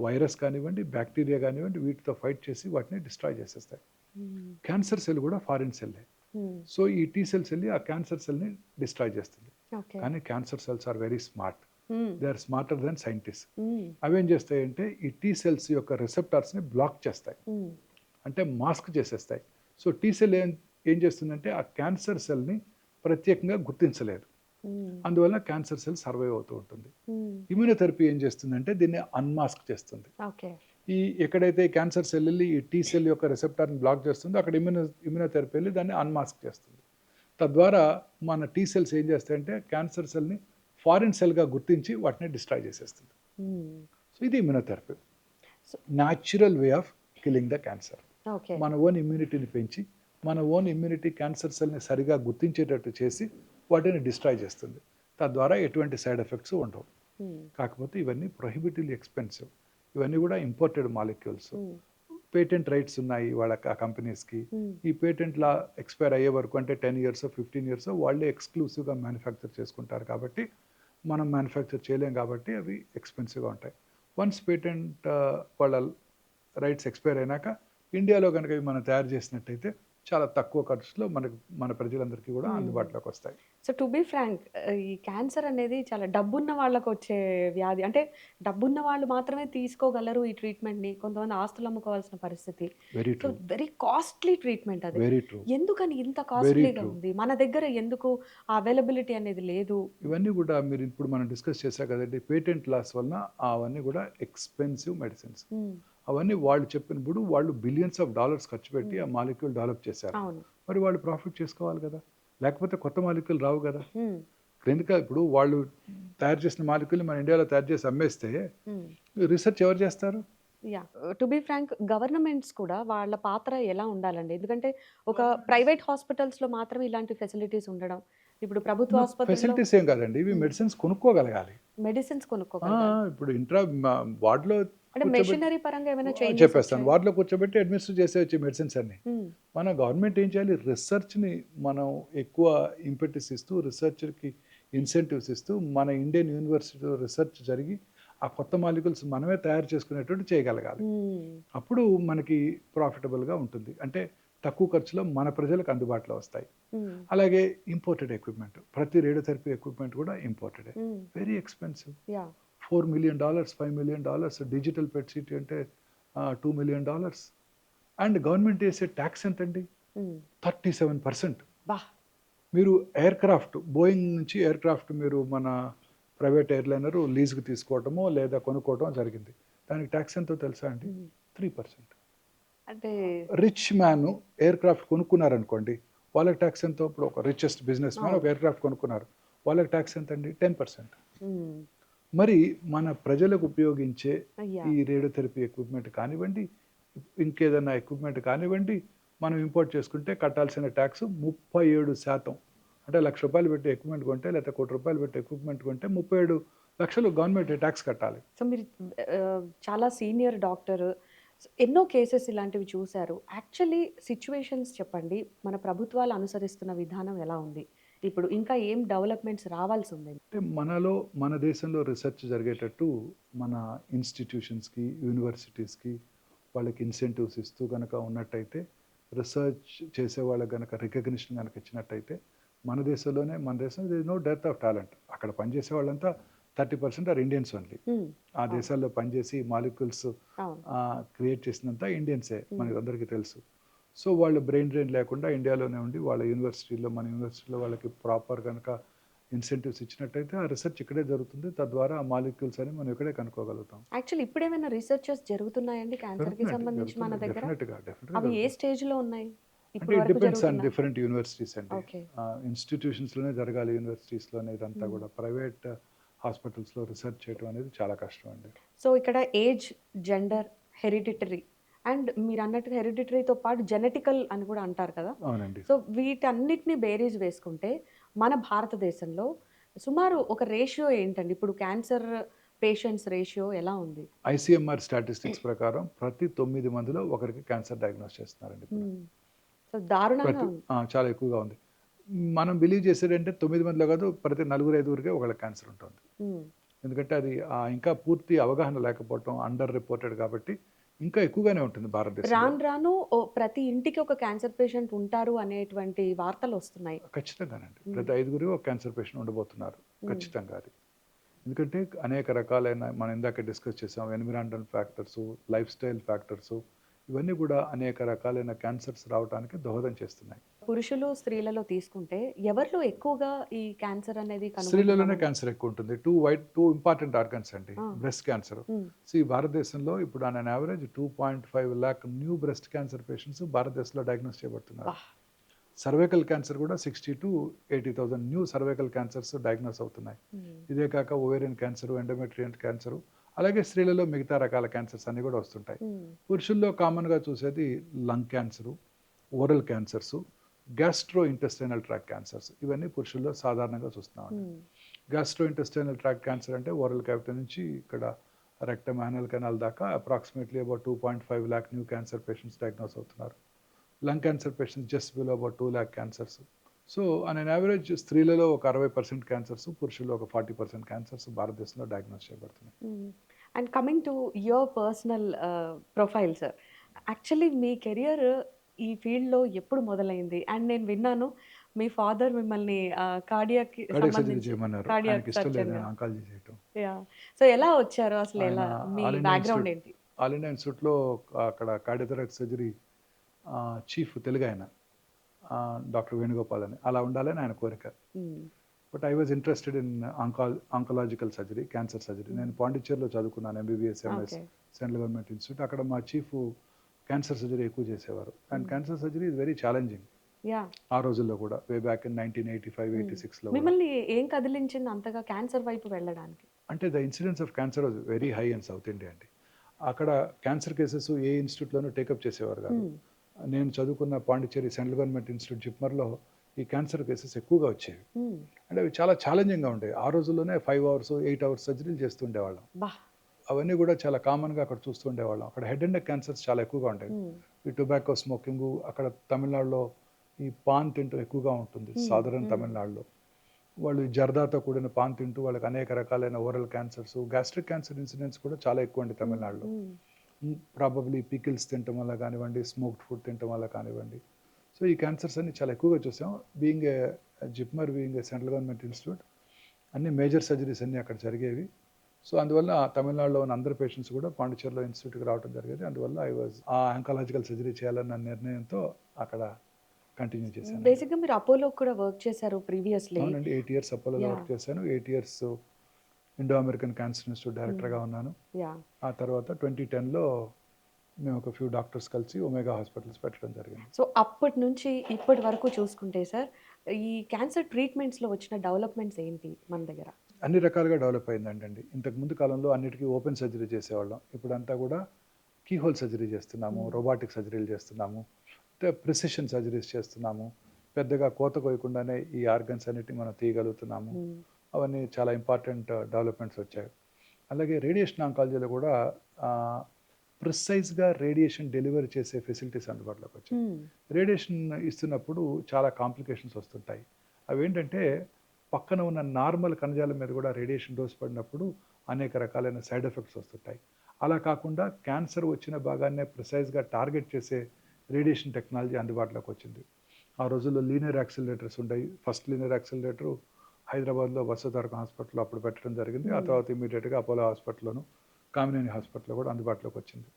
వైరస్ కానివ్వండి, బ్యాక్టీరియా కానివ్వండి, వీటితో ఫైట్ చేసి వాటిని డిస్ట్రాయ్ చేసేస్తాయి. క్యాన్సర్ సెల్ కూడా ఫారిన్ సెల్లే. సో ఈ టీ సెల్స్ వెళ్ళి ఆ క్యాన్సర్ సెల్ని డిస్ట్రాయ్ చేస్తుంది. ఓకే. కానీ cancer cells are very smart. They are smarter than scientist. అవేం చేస్తాయంటే ఈ టీ సెల్స్ యొక్క రిసెప్టార్స్ని బ్లాక్ చేస్తాయి, అంటే మాస్క్ చేసేస్తాయి. సో టీ సెల్ ఏం చేస్తుందంటే ఆ క్యాన్సర్ సెల్ని ప్రత్యేకంగా గుర్తించలేదు, అందువల్ల క్యాన్సర్ సెల్ సర్వైవ్ అవుతూ ఉంటుంది. ఇమ్యూనోథెరపీ ఏం చేస్తుందంటే దీన్ని అన్మాస్క్ చేస్తుంది. ఓకే. ఈ ఎక్కడైతే క్యాన్సర్ సెల్ వెళ్ళి ఈ టీ సెల్ యొక్క రిసెప్టార్ని బ్లాక్ చేస్తుందో అక్కడ ఇమ్యూనోథెరపీ వెళ్ళి దాన్ని అన్మాస్క్ చేస్తుంది. తద్వారా మన టీ సెల్స్ ఏం చేస్తాయంటే క్యాన్సర్ సెల్ని ఫారిన్ సెల్గా గుర్తించి వాటిని డిస్ట్రాయ్ చేసేస్తుంది. సో ఇది immunotherapy, natural way of killing the cancer. Okay. మన ఓన్ ఇమ్యూనిటీని పెంచి మన ఓన్ ఇమ్యూనిటీ క్యాన్సర్ సెల్ని సరిగా గుర్తించేటట్టు చేసి వాటిని డిస్ట్రాయ్ చేస్తుంది. తద్వారా ఎటువంటి సైడ్ ఎఫెక్ట్స్ ఉండవు. కాకపోతే ఇవన్నీ ప్రొహిబిటివ్లీ ఎక్స్పెన్సివ్. ఇవన్నీ కూడా ఇంపోర్టెడ్ మాలిక్యూల్స్. పేటెంట్ రైట్స్ ఉన్నాయి వాళ్ళ కంపెనీస్కి. ఈ పేటెంట్ లా ఎక్స్పైర్ అయ్యే వరకు అంటే 10 years 15 years వాళ్ళే ఎక్స్క్లూసివ్గా మ్యానుఫ్యాక్చర్ చేసుకుంటారు కాబట్టి మనం మ్యానుఫ్యాక్చర్ చేయలేం, కాబట్టి అవి ఎక్స్పెన్సివ్గా ఉంటాయి. వన్స్ పేటెంట్ వాళ్ళ రైట్స్ ఎక్స్పైర్ అయినాక ఇండియాలో కనుక ఇవి మనం తయారు చేసినట్టయితే చాలా తక్కువ ఖర్చులో మన ప్రజలందరికీ కూడా అందుబాటులోకి వస్తాయి. సో టు బీ ఫ్రాంక్, ఈ క్యాన్సర్ అనేది చాలా డబ్బున్న వాళ్ళకు వచ్చే వ్యాధి. అంటే డబ్బున్న వాళ్ళు మాత్రమే తీసుకోగలరు ఈ ట్రీట్మెంట్ని. కొంతమంది ఆస్తులు అమ్ముకోవాల్సిన పరిస్థితి. Very so true, very costly treatment అది. Very true. ఎందుకని ఇంత వెరీ కాస్ట్లీగా ట్రూ. ఉంది? మన దగ్గర ఎందుకు ఆ అవైలబిలిటీ అనేది లేదు? ఇవన్నీ కూడా మీరు ఇప్పుడు మనం డిస్కస్ చేశాం కదండి, పేటెంట్ లాస్ వలన అవన్నీ కూడా ఎక్స్పెన్సివ్ మెడిసిన్స్. అవన్నీ వాళ్ళు చెప్పినప్పుడు వాళ్ళు బిలియన్స్ ఆఫ్ డాలర్స్ ఖర్చు పెట్టి ఆ మాలిక్యూల్ డెవలప్ చేశారు. అవును. మరి వాళ్ళు ప్రాఫిట్ చేసుకోవాలి కదా, లేకపోతే కొత్త మాలిక్యూల్ రావు కదా. ఎందుకంటే ఇప్పుడు వాళ్ళు తయారు చేసిన మాలిక్యూల్ని మన ఇండియాలో తయారు చేసి అమ్మేస్తే రీసెర్చ్ ఎవరు చేస్తారు? Yeah, to be frank, governments కూడా వాళ్ళ పాత్ర ఎలా ఉండాలండి? ఎందుకంటే ఒక ప్రైవేట్ హాస్పిటల్స్లో మాత్రమే ఇలాంటి ఫెసిలిటీస్ ఉండడం, ఇప్పుడు ప్రభుత్వ ఆసుపత్రుల్లో ఫెసిలిటీస్ ఏం కాదండి, ఇవి మెడిసిన్స్ కొనుక్కోగలగాలి. మెడిసిన్స్ కొనుక్కోగలగాలి. ఇప్పుడు వార్డులో అంటే మెషినరీ పరంగా ఏమైనా చేంజెస్ చెప్పేస్తాను, వార్డులో కూర్చోబెట్టి అడ్మినిస్టర్ చేసేవచ్చు మెడిసిన్స్ అన్ని. మన గవర్నమెంట్ ఏం చేయాలి, రీసెర్చ్ని మనం ఎక్కువ ఇంపెటిస్ ఇస్తూ రీసెర్చ్కి ఇన్సెంటివ్స్ ఇస్తూ మన ఇండియన్ యూనివర్సిటీలో రీసెర్చ్ జరిగి ఆ కొత్త మాలిక్యూల్స్ మనమే తయారు చేసుకునేటట్టు చేయగలగాలి. అప్పుడు మనకి ప్రాఫిటబుల్గా ఉంటుంది, అంటే తక్కువ ఖర్చులో మన ప్రజలకు అందుబాటులో వస్తాయి. అలాగే ఇంపోర్టెడ్ ఎక్విప్మెంట్, ప్రతి రేడియోథెరపీ ఎక్విప్మెంట్ కూడా ఇంపోర్టెడే, very expensive. $4 million, $5 million. Digital PET CT అంటే $2 million. అండ్ గవర్నమెంట్ వేసే ట్యాక్స్ ఎంతండి? 37%. మీరు ఎయిర్ క్రాఫ్ట్, బోయింగ్ నుంచి ఎయిర్ క్రాఫ్ట్ మీరు మన ప్రైవేట్ ఎయిర్లైనర్ లీజ్కి తీసుకోవటమో లేదా కొనుక్కోవటం జరిగింది, దానికి ట్యాక్స్ ఎంతో తెలుసా అండి? 3%. అంటే రిచ్ మ్యాన్ ఎయిర్ క్రాఫ్ట్ కొనుక్కున్నారనుకోండి, వాళ్ళకి ట్యాక్స్ ఎంతో? ఇప్పుడు ఒక రిచెస్ట్ బిజినెస్ మ్యాన్ ఒక ఎయిర్ క్రాఫ్ట్ కొనుక్కున్నారు, వాళ్ళకి ట్యాక్స్ ఎంత అండి? 10%. మరి మన ప్రజలకు ఉపయోగించే ఈ రేడియోథెరపీ ఎక్విప్మెంట్ కానివ్వండి, ఇంకేదైనా ఎక్విప్మెంట్ కానివ్వండి, మనం ఇంపోర్ట్ చేసుకుంటే కట్టాల్సిన ట్యాక్స్ 37%. అంటే ₹1,00,000 పెట్టి ఎక్విప్మెంట్ కొంటే లేదా ₹1,00,00,000 పెట్టి ఎక్విప్మెంట్ కొంటే 37 లక్షలు గవర్నమెంట్ ట్యాక్స్ కట్టాలి. సో మీరు చాలా సీనియర్ డాక్టర్, ఎన్నో కేసెస్ ఇలాంటివి చూశారు. యాక్చువల్లీ సిచ్యువేషన్స్ చెప్పండి, మన ప్రభుత్వాలు అనుసరిస్తున్న విధానం ఎలా ఉంది? ఇప్పుడు ఇంకా ఏం డెవలప్మెంట్స్ రావాల్సి ఉంది? అంటే మన దేశంలో రీసెర్చ్ జరిగేటట్టు మన ఇన్స్టిట్యూషన్స్కి యూనివర్సిటీస్కి వాళ్ళకి ఇన్సెంటివ్స్ ఇస్తూ కనుక ఉన్నట్టయితే, రీసెర్చ్ చేసే వాళ్ళకి కనుక రికగ్నిషన్ కనుక ఇచ్చినట్టయితే, మన దేశం this no death of talent. అక్కడ పనిచేసే వాళ్ళంతా 30% ఆర్ ఇండియన్స్ ఓన్లీ. ఆ దేశాల్లో పనిచేసి మాలిక్యూల్స్ క్రియేట్ చేసినంత ఇండియన్సే, మనకి అందరికీ తెలుసు. సో వాళ్ళు బ్రెయిన్ డ్రైన్ లేకుండా ఇండియాలోనే ఉండి వాళ్ళ యూనివర్సిటీలో, మన యూనివర్సిటీలో వాళ్ళకి ప్రాపర్ కనుక ఇన్సెంటివ్స్ ఇచ్చినట్టయితే ఆ రీసెర్చ్ ఇక్కడే జరుగుతుంది. తద్వారా ఆ మాలిక్యూల్స్ అని మనం ఇక్కడే కనుక్కోగలుగుతాం. యాక్చువల్లీ ఇప్పుడు ఏమైనా రీసెర్చెస్ జరుగుతున్నాయండి క్యాన్సర్కి సంబంధించి మన దగ్గర? అవి ఏ స్టేజ్లో ఉన్నాయి? అంటే it depends on different universities అండి. ఇన్స్టిట్యూషన్స్లోనే జరగాలి, యూనివర్సిటీస్లోనే. ఇదంతా కూడా ప్రైవేట్ హాస్పిటల్స్లో రీసెర్చ్ చేయడం అనేది చాలా కష్టం అండి. సో ఇక్కడ ఏజ్, జెండర్, హెరిడిటరీ అండ్ మీరు అన్నట్టుగా హెరిడిటరీతో పాటు జెనెటికల్ అని కూడా అంటారు కదా. అవునండి. సో వీటన్నిటిని బేరీజ్ వేసుకుంటే మన భారతదేశంలో సుమారు ఒక రేషియో ఏంటండి? ఇప్పుడు క్యాన్సర్ పేషెంట్స్ రేషియో ఎలా ఉంది? ICMR స్టాటిస్టిక్స్ ప్రకారం ప్రతి 9 మందిలో ఒకరికి క్యాన్సర్ డయాగ్నోస్ చేస్తున్నారండి. సో దారుణంగా ఉంది. చాలా ఎక్కువగా ఉంది. మనం బిలీవ్ చేసేదంటే 9 మందిలో కాదు, ప్రతి 4-5 ఒకళ్ళకి క్యాన్సర్ ఉంటుంది. ఎందుకంటే అది ఇంకా పూర్తి అవగాహన లేకపోవటం, అండర్ రిపోర్టెడ్ కాబట్టి ఇంకా ఎక్కువగానే ఉంటుంది భారతదేశంలో. రాను రాను ప్రతి ఇంటికి ఒక క్యాన్సర్ పేషెంట్ ఉంటారు అనేటువంటి వార్తలొస్తున్నాయి. ఖచ్చితంగానండి. హ్మ్. ప్రతి ఐదుగురు ఒక క్యాన్సర్ పేషెంట్ ఉండబోతున్నారు. హ్మ్. ఖచ్చితంగా అది. ఎందుకంటే అనేక రకాలైన మనం ఇందాక డిస్కస్ చేసాం environmental factors, life style factors ఇవన్నీ కూడా అనేక రకాలైన క్యాన్సర్స్ రావడానికి దోహదం చేస్తున్నాయి. పురుషులు, స్త్రీలలో తీసుకుంటే ఎవరిలో ఎక్కువగా ఈ క్యాన్సర్ అనేది స్త్రీలలోనే కనుగొంటున్నామండి? క్యాన్సర్ ఎక్కువ ఉంటుంది. 2 ఇంపార్టెంట్ ఆర్గన్స్ అండి. ఆ! Breast cancer. హ్మ్. భారతదేశంలో ఇప్పుడు on an average 2.5 lakh new breast cancer patients భారతదేశంలో డయాగ్నోస్ చేయబడుతున్నారు. అబ్బా! సర్వైకల్ క్యాన్సర్ కూడా 60,000-80,000 న్యూ సర్వైకల్ క్యాన్సర్స్ డయాగ్నోస్ అవుతున్నాయి. హ్మ్. ఇదే కాక ఓవేరియన్ క్యాన్సర్, ఎండోమెట్రియన్ క్యాన్సర్, అలాగే స్త్రీలలో మిగతా రకాల క్యాన్సర్స్ అన్నీ కూడా వస్తుంటాయి. హ్మ్. పురుషుల్లో కామన్‌గా చూసేది lung cancer, oral cancers, gastro intestinal tract cancers. ఇవన్నీ పురుషుల్లో సాధారణంగా చూస్తున్నామండి. Hmm. Gastro intestinal tract cancer అంటే ఓరల్ క్యావిటీ నుంచి ఇక్కడ రెక్టమ్, యానల్ కెనాల్ దాకా approximately about 2.5 lakh new cancer patients diagnose అవుతున్నారు. Lung cancer patients just below about 2 lakh cancers. So, on an average స్త్రీలలో ఒక 60% క్యాన్సర్స్, పురుషుల్లో ఒక 40% క్యాన్సర్స్ భారతదేశంలో డయాగ్నోస్ చేయబడుతున్నాయి. హ్మ్. And coming to your personal profile sir. Actually me career ఈ ఫీల్డ్‌లో ఎప్పుడు మొదలైంది? అండ్ నేను విన్నాను మీ ఫాదర్ మిమ్మల్ని కార్డియాక్‌కి కార్డియాక్ సర్జరీ సంబంధించి చేయమన్నారు. కార్డియాక్ ఆయనకిష్టం లేదు సర్జన్‌గా. నేను ఆంకాలజీ చేయటం. యాహ్! సో, ఎలా వచ్చారు? అసలు ఆయన ఎలా మీ ఆల్ ఇండియా బ్యాక్‌గ్రౌండ్ ఇన్‌స్టిట్యూట్ ఏంటి? ఆల్ ఇండియా ఇన్‌స్టిట్యూట్‌లో అక్కడ కార్డియోథొరాసిక్ సర్జరీ చీఫ్ తెలుగాయన. డాక్టర్ వేణుగోపాల్ అని. అలా ఉండాలని ఆయన కోరిక. Hmm. But I was interested in oncological surgery, cancer surgery. Hmm. నేను పాండిచ్చేరిలో చదువుకున్నాను MBBS, MS okay. Central government institute. అక్కడ మా చీఫ్ క్యాన్సర్ సర్జరీ ఎక్కువ చేసేవారు. And hmm. Cancer surgery is very challenging. Yeah! ఆ రోజుల్లో కూడా వే బ్యాక్ ఇన్ 1985, హ్మ్. 86లో కూడా. మిమ్మల్ని ఏం కదిలించింది అంతగా క్యాన్సర్ వైపు వెళ్ళడానికి? అంటే the incidence of cancer was very high in south India అండి. అక్కడ క్యాన్సర్ కేసెస్ ఏ ఇన్‌స్టిట్యూట్‌లోనూ టేకప్ చేసేవారు కాదు. హ్మ్. నేను చదువుకున్న పాండిచ్చేరి సెంట్రల్ గవర్నమెంట్ ఇన్‌స్టిట్యూట్ జిప్మర్‌లో ఈ క్యాన్సర్ కేసెస్ ఎక్కువగా వచ్చేవి. హ్మ్. అంటే అవి చాలా ఛాలెంజింగ్‌గా ఉండేవి. ఆ రోజుల్లోనే 5 అవర్స్, 8 అవర్స్ సర్జరీలు చేస్తుండేవాళ్ళం. అబ్బా! అవన్నీ కూడా చాలా కామన్‌గా అక్కడ చూస్తూ ఉండేవాళ్ళం. అక్కడ హెడ్ అండ్ నెక్ క్యాన్సర్స్ చాలా ఎక్కువగా ఉండేవి. హ్మ్. ఈ టొబాకో స్మోకింగు అక్కడ తమిళనాడులో ఈ పాన్ తింటం ఎక్కువగా ఉంటుంది. హ్మ్. సదరన్ హ్మ్. తమిళనాడులో. వాళ్ళు ఈ జర్దాతో కూడిన పాన్ తింటూ వాళ్ళకి అనేక రకాలైన oral cancers, gastric cancer incidence కూడా చాలా ఎక్కువండి హ్మ్. తమిళనాడులో. హ్మ్. ప్రాబబ్లీ పికిల్స్ తినటం వల్ల కానివ్వండి, స్మోక్డ్ ఫుడ్ తినటం వల్ల కానివ్వండి. సో, ఈ క్యాన్సర్స్ అన్నీ చాలా ఎక్కువగా చూసాం. Being a JIPMER being a central government institute అన్ని మేజర్ సర్జరీస్ అన్నీ అక్కడ జరిగేవి. సో, అందువల్ల తమిళనాడులో ఉన్న అందరు పేషెంట్స్ కూడా పాండిచ్చేరిలో ఇన్‌స్టిట్యూట్‌కి రావడం జరిగేది. అందువల్ల ఐ వాజ్ ఆ ఆంకాలజికల్ సర్జరీ చేయాలన్న నిర్ణయంతో అక్కడ కంటిన్యూ చేశానండి. బేసిక్‌గా మీరు అపోలో కూడా వర్క్ చేశారు ప్రీవియస్‌లీ. అవునండి. 8 ఇయర్స్ అపోలోలో యాహ్! వర్క్ చేశాను. 8 years Indo American cancer institute హ్మ్. డైరెక్టర్‌గా ఉన్నాను. యాహ్! ఆ తర్వాత 2010లో మేము ఒక ఫ్యూ డాక్టర్స్ కలిసి ఒమేగా హాస్పిటల్స్ పెట్టడం జరిగింది. సో, అప్పటి నుంచి ఇప్పటి వరకు చూసుకుంటే సార్, ఈ క్యాన్సర్ ట్రీట్మెంట్స్‌లో వచ్చిన డెవలప్‌మెంట్స్ ఏంటి మన దగ్గర? అన్ని రకాలుగా డెవలప్ అయిందంటండి. ఇంతకు ముందు కాలంలో అన్నిటికి ఓపెన్ సర్జరీ చేసేవాళ్ళం. ఇప్పుడంతా కూడా కీ హోల్ సర్జరీ చేస్తున్నాము. హ్మ్. రోబోటిక్ సర్జరీలు చేస్తున్నాము. అంటే ప్రిసిషన్ సర్జరీస్ చేస్తున్నాము. పెద్దగా కోత కోయకుండానే ఈ ఆర్గన్స్ అన్నిటిని మనం తీయగలుగుతున్నాము. హ్మ్. అవన్నీ చాలా ఇంపార్టెంట్ డెవలప్‌మెంట్స్ వచ్చాయి. అలాగే రేడియేషన్ ఆంకాలజీలో కూడా ఆహ్, ప్రిసైజ్‌గా రేడియేషన్ డెలివరీ చేసే ఫెసిలిటీస్ అందుబాటులోకి వచ్చాయి. హ్మ్. రేడియేషన్ ఇస్తున్నప్పుడు చాలా కాంప్లికేషన్స్ వస్తుంటాయి. అవేంటంటే పక్కన ఉన్న నార్మల్ కణజాలం మీద కూడా రేడియేషన్ డోస్ పడినప్పుడు అనేక రకాలైన సైడ్ ఎఫెక్ట్స్ వస్తుంటాయి. అలా కాకుండా క్యాన్సర్ వచ్చిన భాగాన్నే ప్రిసైజ్‌గా టార్గెట్ చేసే రేడియేషన్ టెక్నాలజీ అందుబాటులోకి వచ్చింది. ఆ రోజుల్లో లీనియర్ యాక్సిలరేటర్స్ ఉండేవి. ఫస్ట్ లీనియర్ యాక్సిలరేటర్ హైదరాబాద్‌లో వసుధారకం హాస్పిటల్‌లో అప్పుడు పెట్టడం జరిగింది. ఆ హ్మ్. తర్వాత ఇమ్మీడియేట్‌గా అపోలో హాస్పిటల్‌లోను, కామినేని హాస్పిటల్‌లో కూడా అందుబాటులోకి వచ్చింది.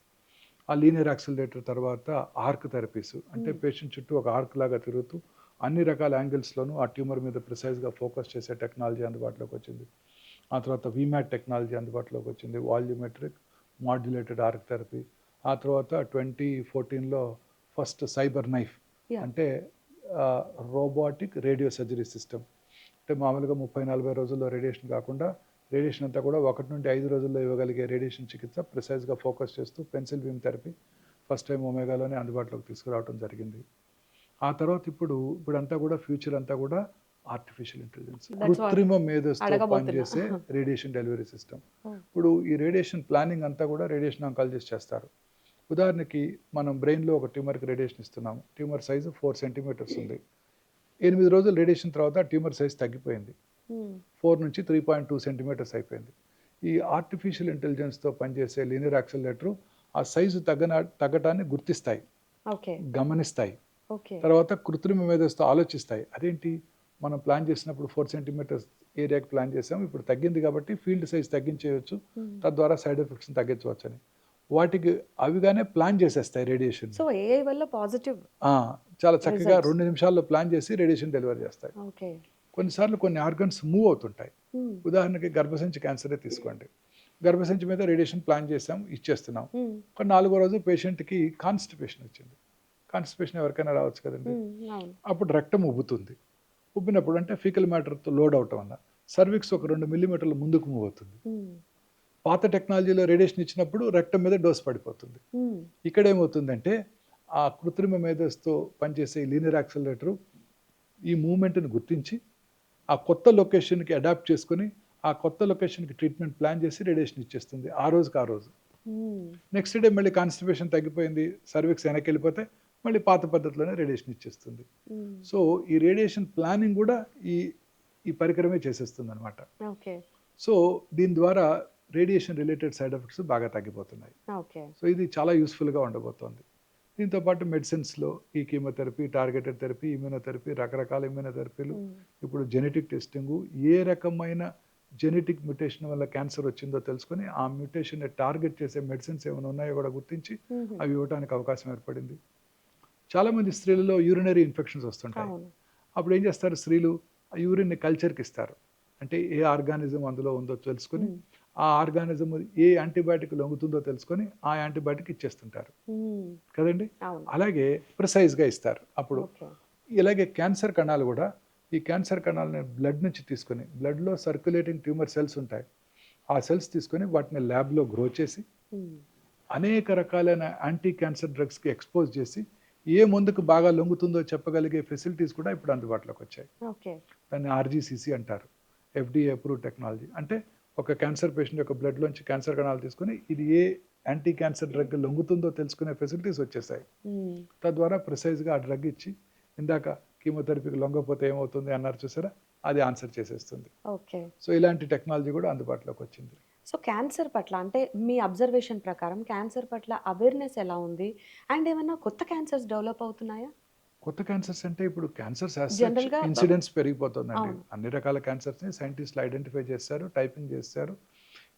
ఆ లీనియర్ యాక్సిలరేటర్ తర్వాత ఆర్క్ థెరపీస్ అంటే హ్మ్. పేషెంట్ చుట్టూ ఒక ఆర్క్ లాగా తిరుగుతూ అన్ని రకాల యాంగిల్స్‌లోనూ ఆ ట్యూమర్ మీద ప్రిసైజ్‌గా ఫోకస్ చేసే టెక్నాలజీ అందుబాటులోకి వచ్చింది. ఆ తర్వాత వీమాట్ టెక్నాలజీ అందుబాటులోకి వచ్చింది. Volumetric modulated arc therapy. ఆ తర్వాత 2014లో ఫస్ట్ సైబర్ నైఫ్ యాహ్! అంటే ఆహ్, రోబోటిక్ రేడియో సర్జరీ సిస్టమ్. అంటే మామూలుగా 30, 40 రోజుల్లో రేడియేషన్ కాకుండా రేడియేషన్ అంతా కూడా 1-5 రోజుల్లో ఇవ్వగలిగే రేడియేషన్ చికిత్స ప్రిసైజ్‌గా ఫోకస్ చేస్తూ pencil beam therapy first time ఒమేగాలోనే అందుబాటులోకి తీసుకురావడం జరిగింది. ఆ తర్వాత ఇప్పుడంతా కూడా ఫ్యూచర్ అంతా కూడా ఆర్టిఫిషియల్ ఇంటెలిజెన్స్. దట్స్ వాట్ కృత్రిమ మేధస్సుతో అడగబోతున్నా. పనిచేసే రేడియేషన్ డెలివరీ సిస్టమ్. హ్మ్. ఇప్పుడు ఈ రేడియేషన్ ప్లానింగ్ అంతా కూడా రేడియేషన్ ఆంకాలజిస్ట్ చేస్తారు. ఉదాహరణకి మనం బ్రెయిన్‌లో ఒక ట్యూమర్‌కి రేడియేషన్ ఇస్తున్నాము. ట్యూమర్ సైజ్ 4 సెంటీమీటర్స్ ఉంది. 8 రోజులు రేడియేషన్ తర్వాత ట్యూమర్ సైజ్ తగ్గిపోయింది. హ్మ్. 4-3.2 సెంటీమీటర్స్ అయిపోయింది. ఈ ఆర్టిఫిషియల్ ఇంటెలిజెన్స్‌తో పనిచేసే లీనియర్ యాక్సిలరేటర్ ఆ సైజు తగ్గటాన్ని గుర్తిస్తాయి, ఓకే. గమనిస్తాయి. ఓకే. తర్వాత కృత్రిమ మేధస్సుతో ఆలోచిస్తాయి. అదేంటి మనం ప్లాన్ చేసినప్పుడు 4 సెంటీమీటర్స్ ఏరియాకి ప్లాన్ చేసాం. ఇప్పుడు తగ్గింది కాబట్టి ఫీల్డ్ సైజ్ తగ్గించేయొచ్చు. హ్మ్. తద్వారా సైడ్ ఎఫెక్ట్స్‌ని తగ్గించవచ్చని. వాటికి అవిగానే ప్లాన్ చేసేస్తాయి రేడియేషన్. సో, ఏఐ వల్ల పాజిటివ్ ఆ! చాలా చక్కగా రిజల్ట్స్. 2 నిమిషాల్లో ప్లాన్ చేసి రేడియేషన్ డెలివర్ చేస్తాయి. ఓకే. కొన్నిసార్లు కొన్ని ఆర్గన్స్ మూవ్ అవుతుంటాయి. హ్మ్. ఉదాహరణకి గర్భసంచి క్యాన్సరే తీసుకోండి. గర్భసంచి మీద రేడియేషన్ ప్లాన్ చేసాం, ఇచ్చేస్తున్నాం. హ్మ్. కానీ నాలుగో రోజు పేషెంట్‌కి కాన్‌స్టిపేషన్ వచ్చింది. కాన్‌స్టిపేషన్ ఎవరికైనా రావచ్చు కదండీ! హ్మ్. అవును. అప్పుడు రెక్టమ్ ఉబ్బుతుంది. ఉబ్బినప్పుడు అంటే ఫీకల్ మ్యాటర్‌తో లోడ్ అవ్వటం వల్ల సర్విక్స్ ఒక 2 మిల్లీమీటర్లు ముందుకు మూవ్ అవుతుంది. హ్మ్. పాత టెక్నాలజీలో రేడియేషన్ ఇచ్చినప్పుడు రెక్టమ్ మీద డోస్ పడిపోతుంది. హ్మ్. ఇక్కడేమవుతుందంటే ఆ కృత్రిమ మేధస్సుతో పనిచేసే ఈ లీనియర్ యాక్సిలరేటరు ఈ మూవ్‌మెంట్‌ని గుర్తించి ఆ కొత్త లొకేషన్‌కి అడాప్ట్ చేసుకొని, ఆ కొత్త లొకేషన్‌కి ట్రీట్మెంట్ ప్లాన్ చేసి రేడియేషన్ ఇచ్చేస్తుంది. ఆ రోజుకి ఆ రోజు. హ్మ్. నెక్స్ట్ డే మళ్ళీ కాన్‌స్టిపేషన్ తగ్గిపోయింది. సర్విక్స్ వెనక్కెళ్ళిపోతే మళ్ళీ పాత పద్ధతిలోనే రేడియేషన్ ఇచ్చేస్తుంది. హ్మ్. సో, ఈ రేడియేషన్ ప్లానింగ్ గూడా ఈ ఈ పరికరమే చేసేస్తుందనమాట. ఓకే. సో, దీని ద్వారా రేడియేషన్ రిలేటెడ్ సైడ్ ఎఫెక్ట్స్ బాగా తగ్గిపోతున్నాయి. ఓకే. సో, ఇది చాలా యూజ్‌ఫుల్‌గా ఉండబోతోంది. దీంతో పాటు మెడిసిన్స్‌లో ఈ కీమోథెరపీ, టార్గెటెడ్ థెరపీ, ఇమ్యునోథెరపీ, రకరకాల ఇమ్యునోథెరపీలు, హ్మ్. ఇప్పుడు జెనెటిక్ టెస్టింగు, ఏ రకమైన జెనెటిక్ మ్యుటేషన్ వల్ల క్యాన్సర్ వచ్చిందో తెలుసుకొని, ఆ మ్యుటేషన్‌ని టార్గెట్ చేసే మెడిసిన్స్ ఏమైనా ఉన్నాయో కూడా గుర్తించి, హుహు. అవి ఇవ్వటానికి అవకాశం ఏర్పడింది. చాలామంది స్త్రీలలో యూరినరీ ఇన్ఫెక్షన్స్ వస్తుంటాయి. అవును. అప్పుడు ఏం చేస్తారు స్త్రీలు? ఆ యూరిన్‌ని కల్చర్‌కి ఇస్తారు. అంటే ఏ ఆర్గానిజం అందులో ఉందో తెలుసుకొని, హ్మ్. ఆ ఆర్గానిజం ఏ యాంటీబయాటిక్ లొంగుతుందో తెలుసుకొని, ఆ యాంటీబయాటిక్ ఇచ్చేస్తుంటారు. హ్మ్. కదండీ! అవును. అలాగే ప్రిసైజ్‌గా ఇస్తారు. అప్పుడు ఓకే. ఇలాగే క్యాన్సర్ కణాలు గూడా, ఈ క్యాన్సర్ కణాలని బ్లడ్ నుంచి తీసుకొని, బ్లడ్‌లో సర్క్యులేటింగ్ ట్యూమర్ సెల్స్ ఉంటాయి. ఆ సెల్స్ తీసుకొని వాటిని ల్యాబ్‌లో గ్రో చేసి, హ్మ్. అనేక రకాలైన యాంటీ క్యాన్సర్ డ్రగ్స్‌కి ఎక్స్‌పోజ్ చేసి, ఏ మందుకు బాగా లొంగుతుందో చెప్పగలిగే ఫెసిలిటీస్ కూడా ఇప్పుడు అందుబాటులోకొచ్చాయి. ఓకే. దాన్ని ఆర్‌జీసీసీ అంటారు. FDA approved technology. అంటే ఒక క్యాన్సర్ పేషెంట్ యొక్క బ్లడ్‌లోంచి క్యాన్సర్ కణాలు తీసుకొని, ఇది ఏ యాంటీ క్యాన్సర్ డ్రగ్ లొంగుతుందో తెలుసుకునే ఫెసిలిటీస్ వచ్చేసాయి. హ్మ్. తద్వారా ప్రిసైజ్‌గా ఆ డ్రగ్ ఇచ్చి, ఇందాక కీమోథెరపీకి లొంగకపోతే ఏమవుతుంది అన్నారు చూసారా? అది ఆన్సర్ చేసేస్తుంది. ఓకే. సో, ఇలాంటి టెక్నాలజీ కూడా అందుబాటులోకొచ్చింది. సో, క్యాన్సర్ పట్ల అంటే మీ అబ్జర్వేషన్ ప్రకారం క్యాన్సర్ పట్ల అవేర్‌నెస్ ఎలా ఉంది? అండ్ ఏమన్నా కొత్త క్యాన్సర్స్ డెవలప్ అవుతున్నాయా? కొత్త క్యాన్సర్స్ అంటే ఇప్పుడు క్యాన్సర్స్ యాస్ సచ్ జనరల్‌గా ఇన్సిడెన్స్ పెరిగిపోతుందండి. అవును. అన్ని రకాల క్యాన్సర్స్‌ని సైంటిస్ట్‌లు ఐడెంటిఫై చేశారు, టైపింగ్ చేశారు.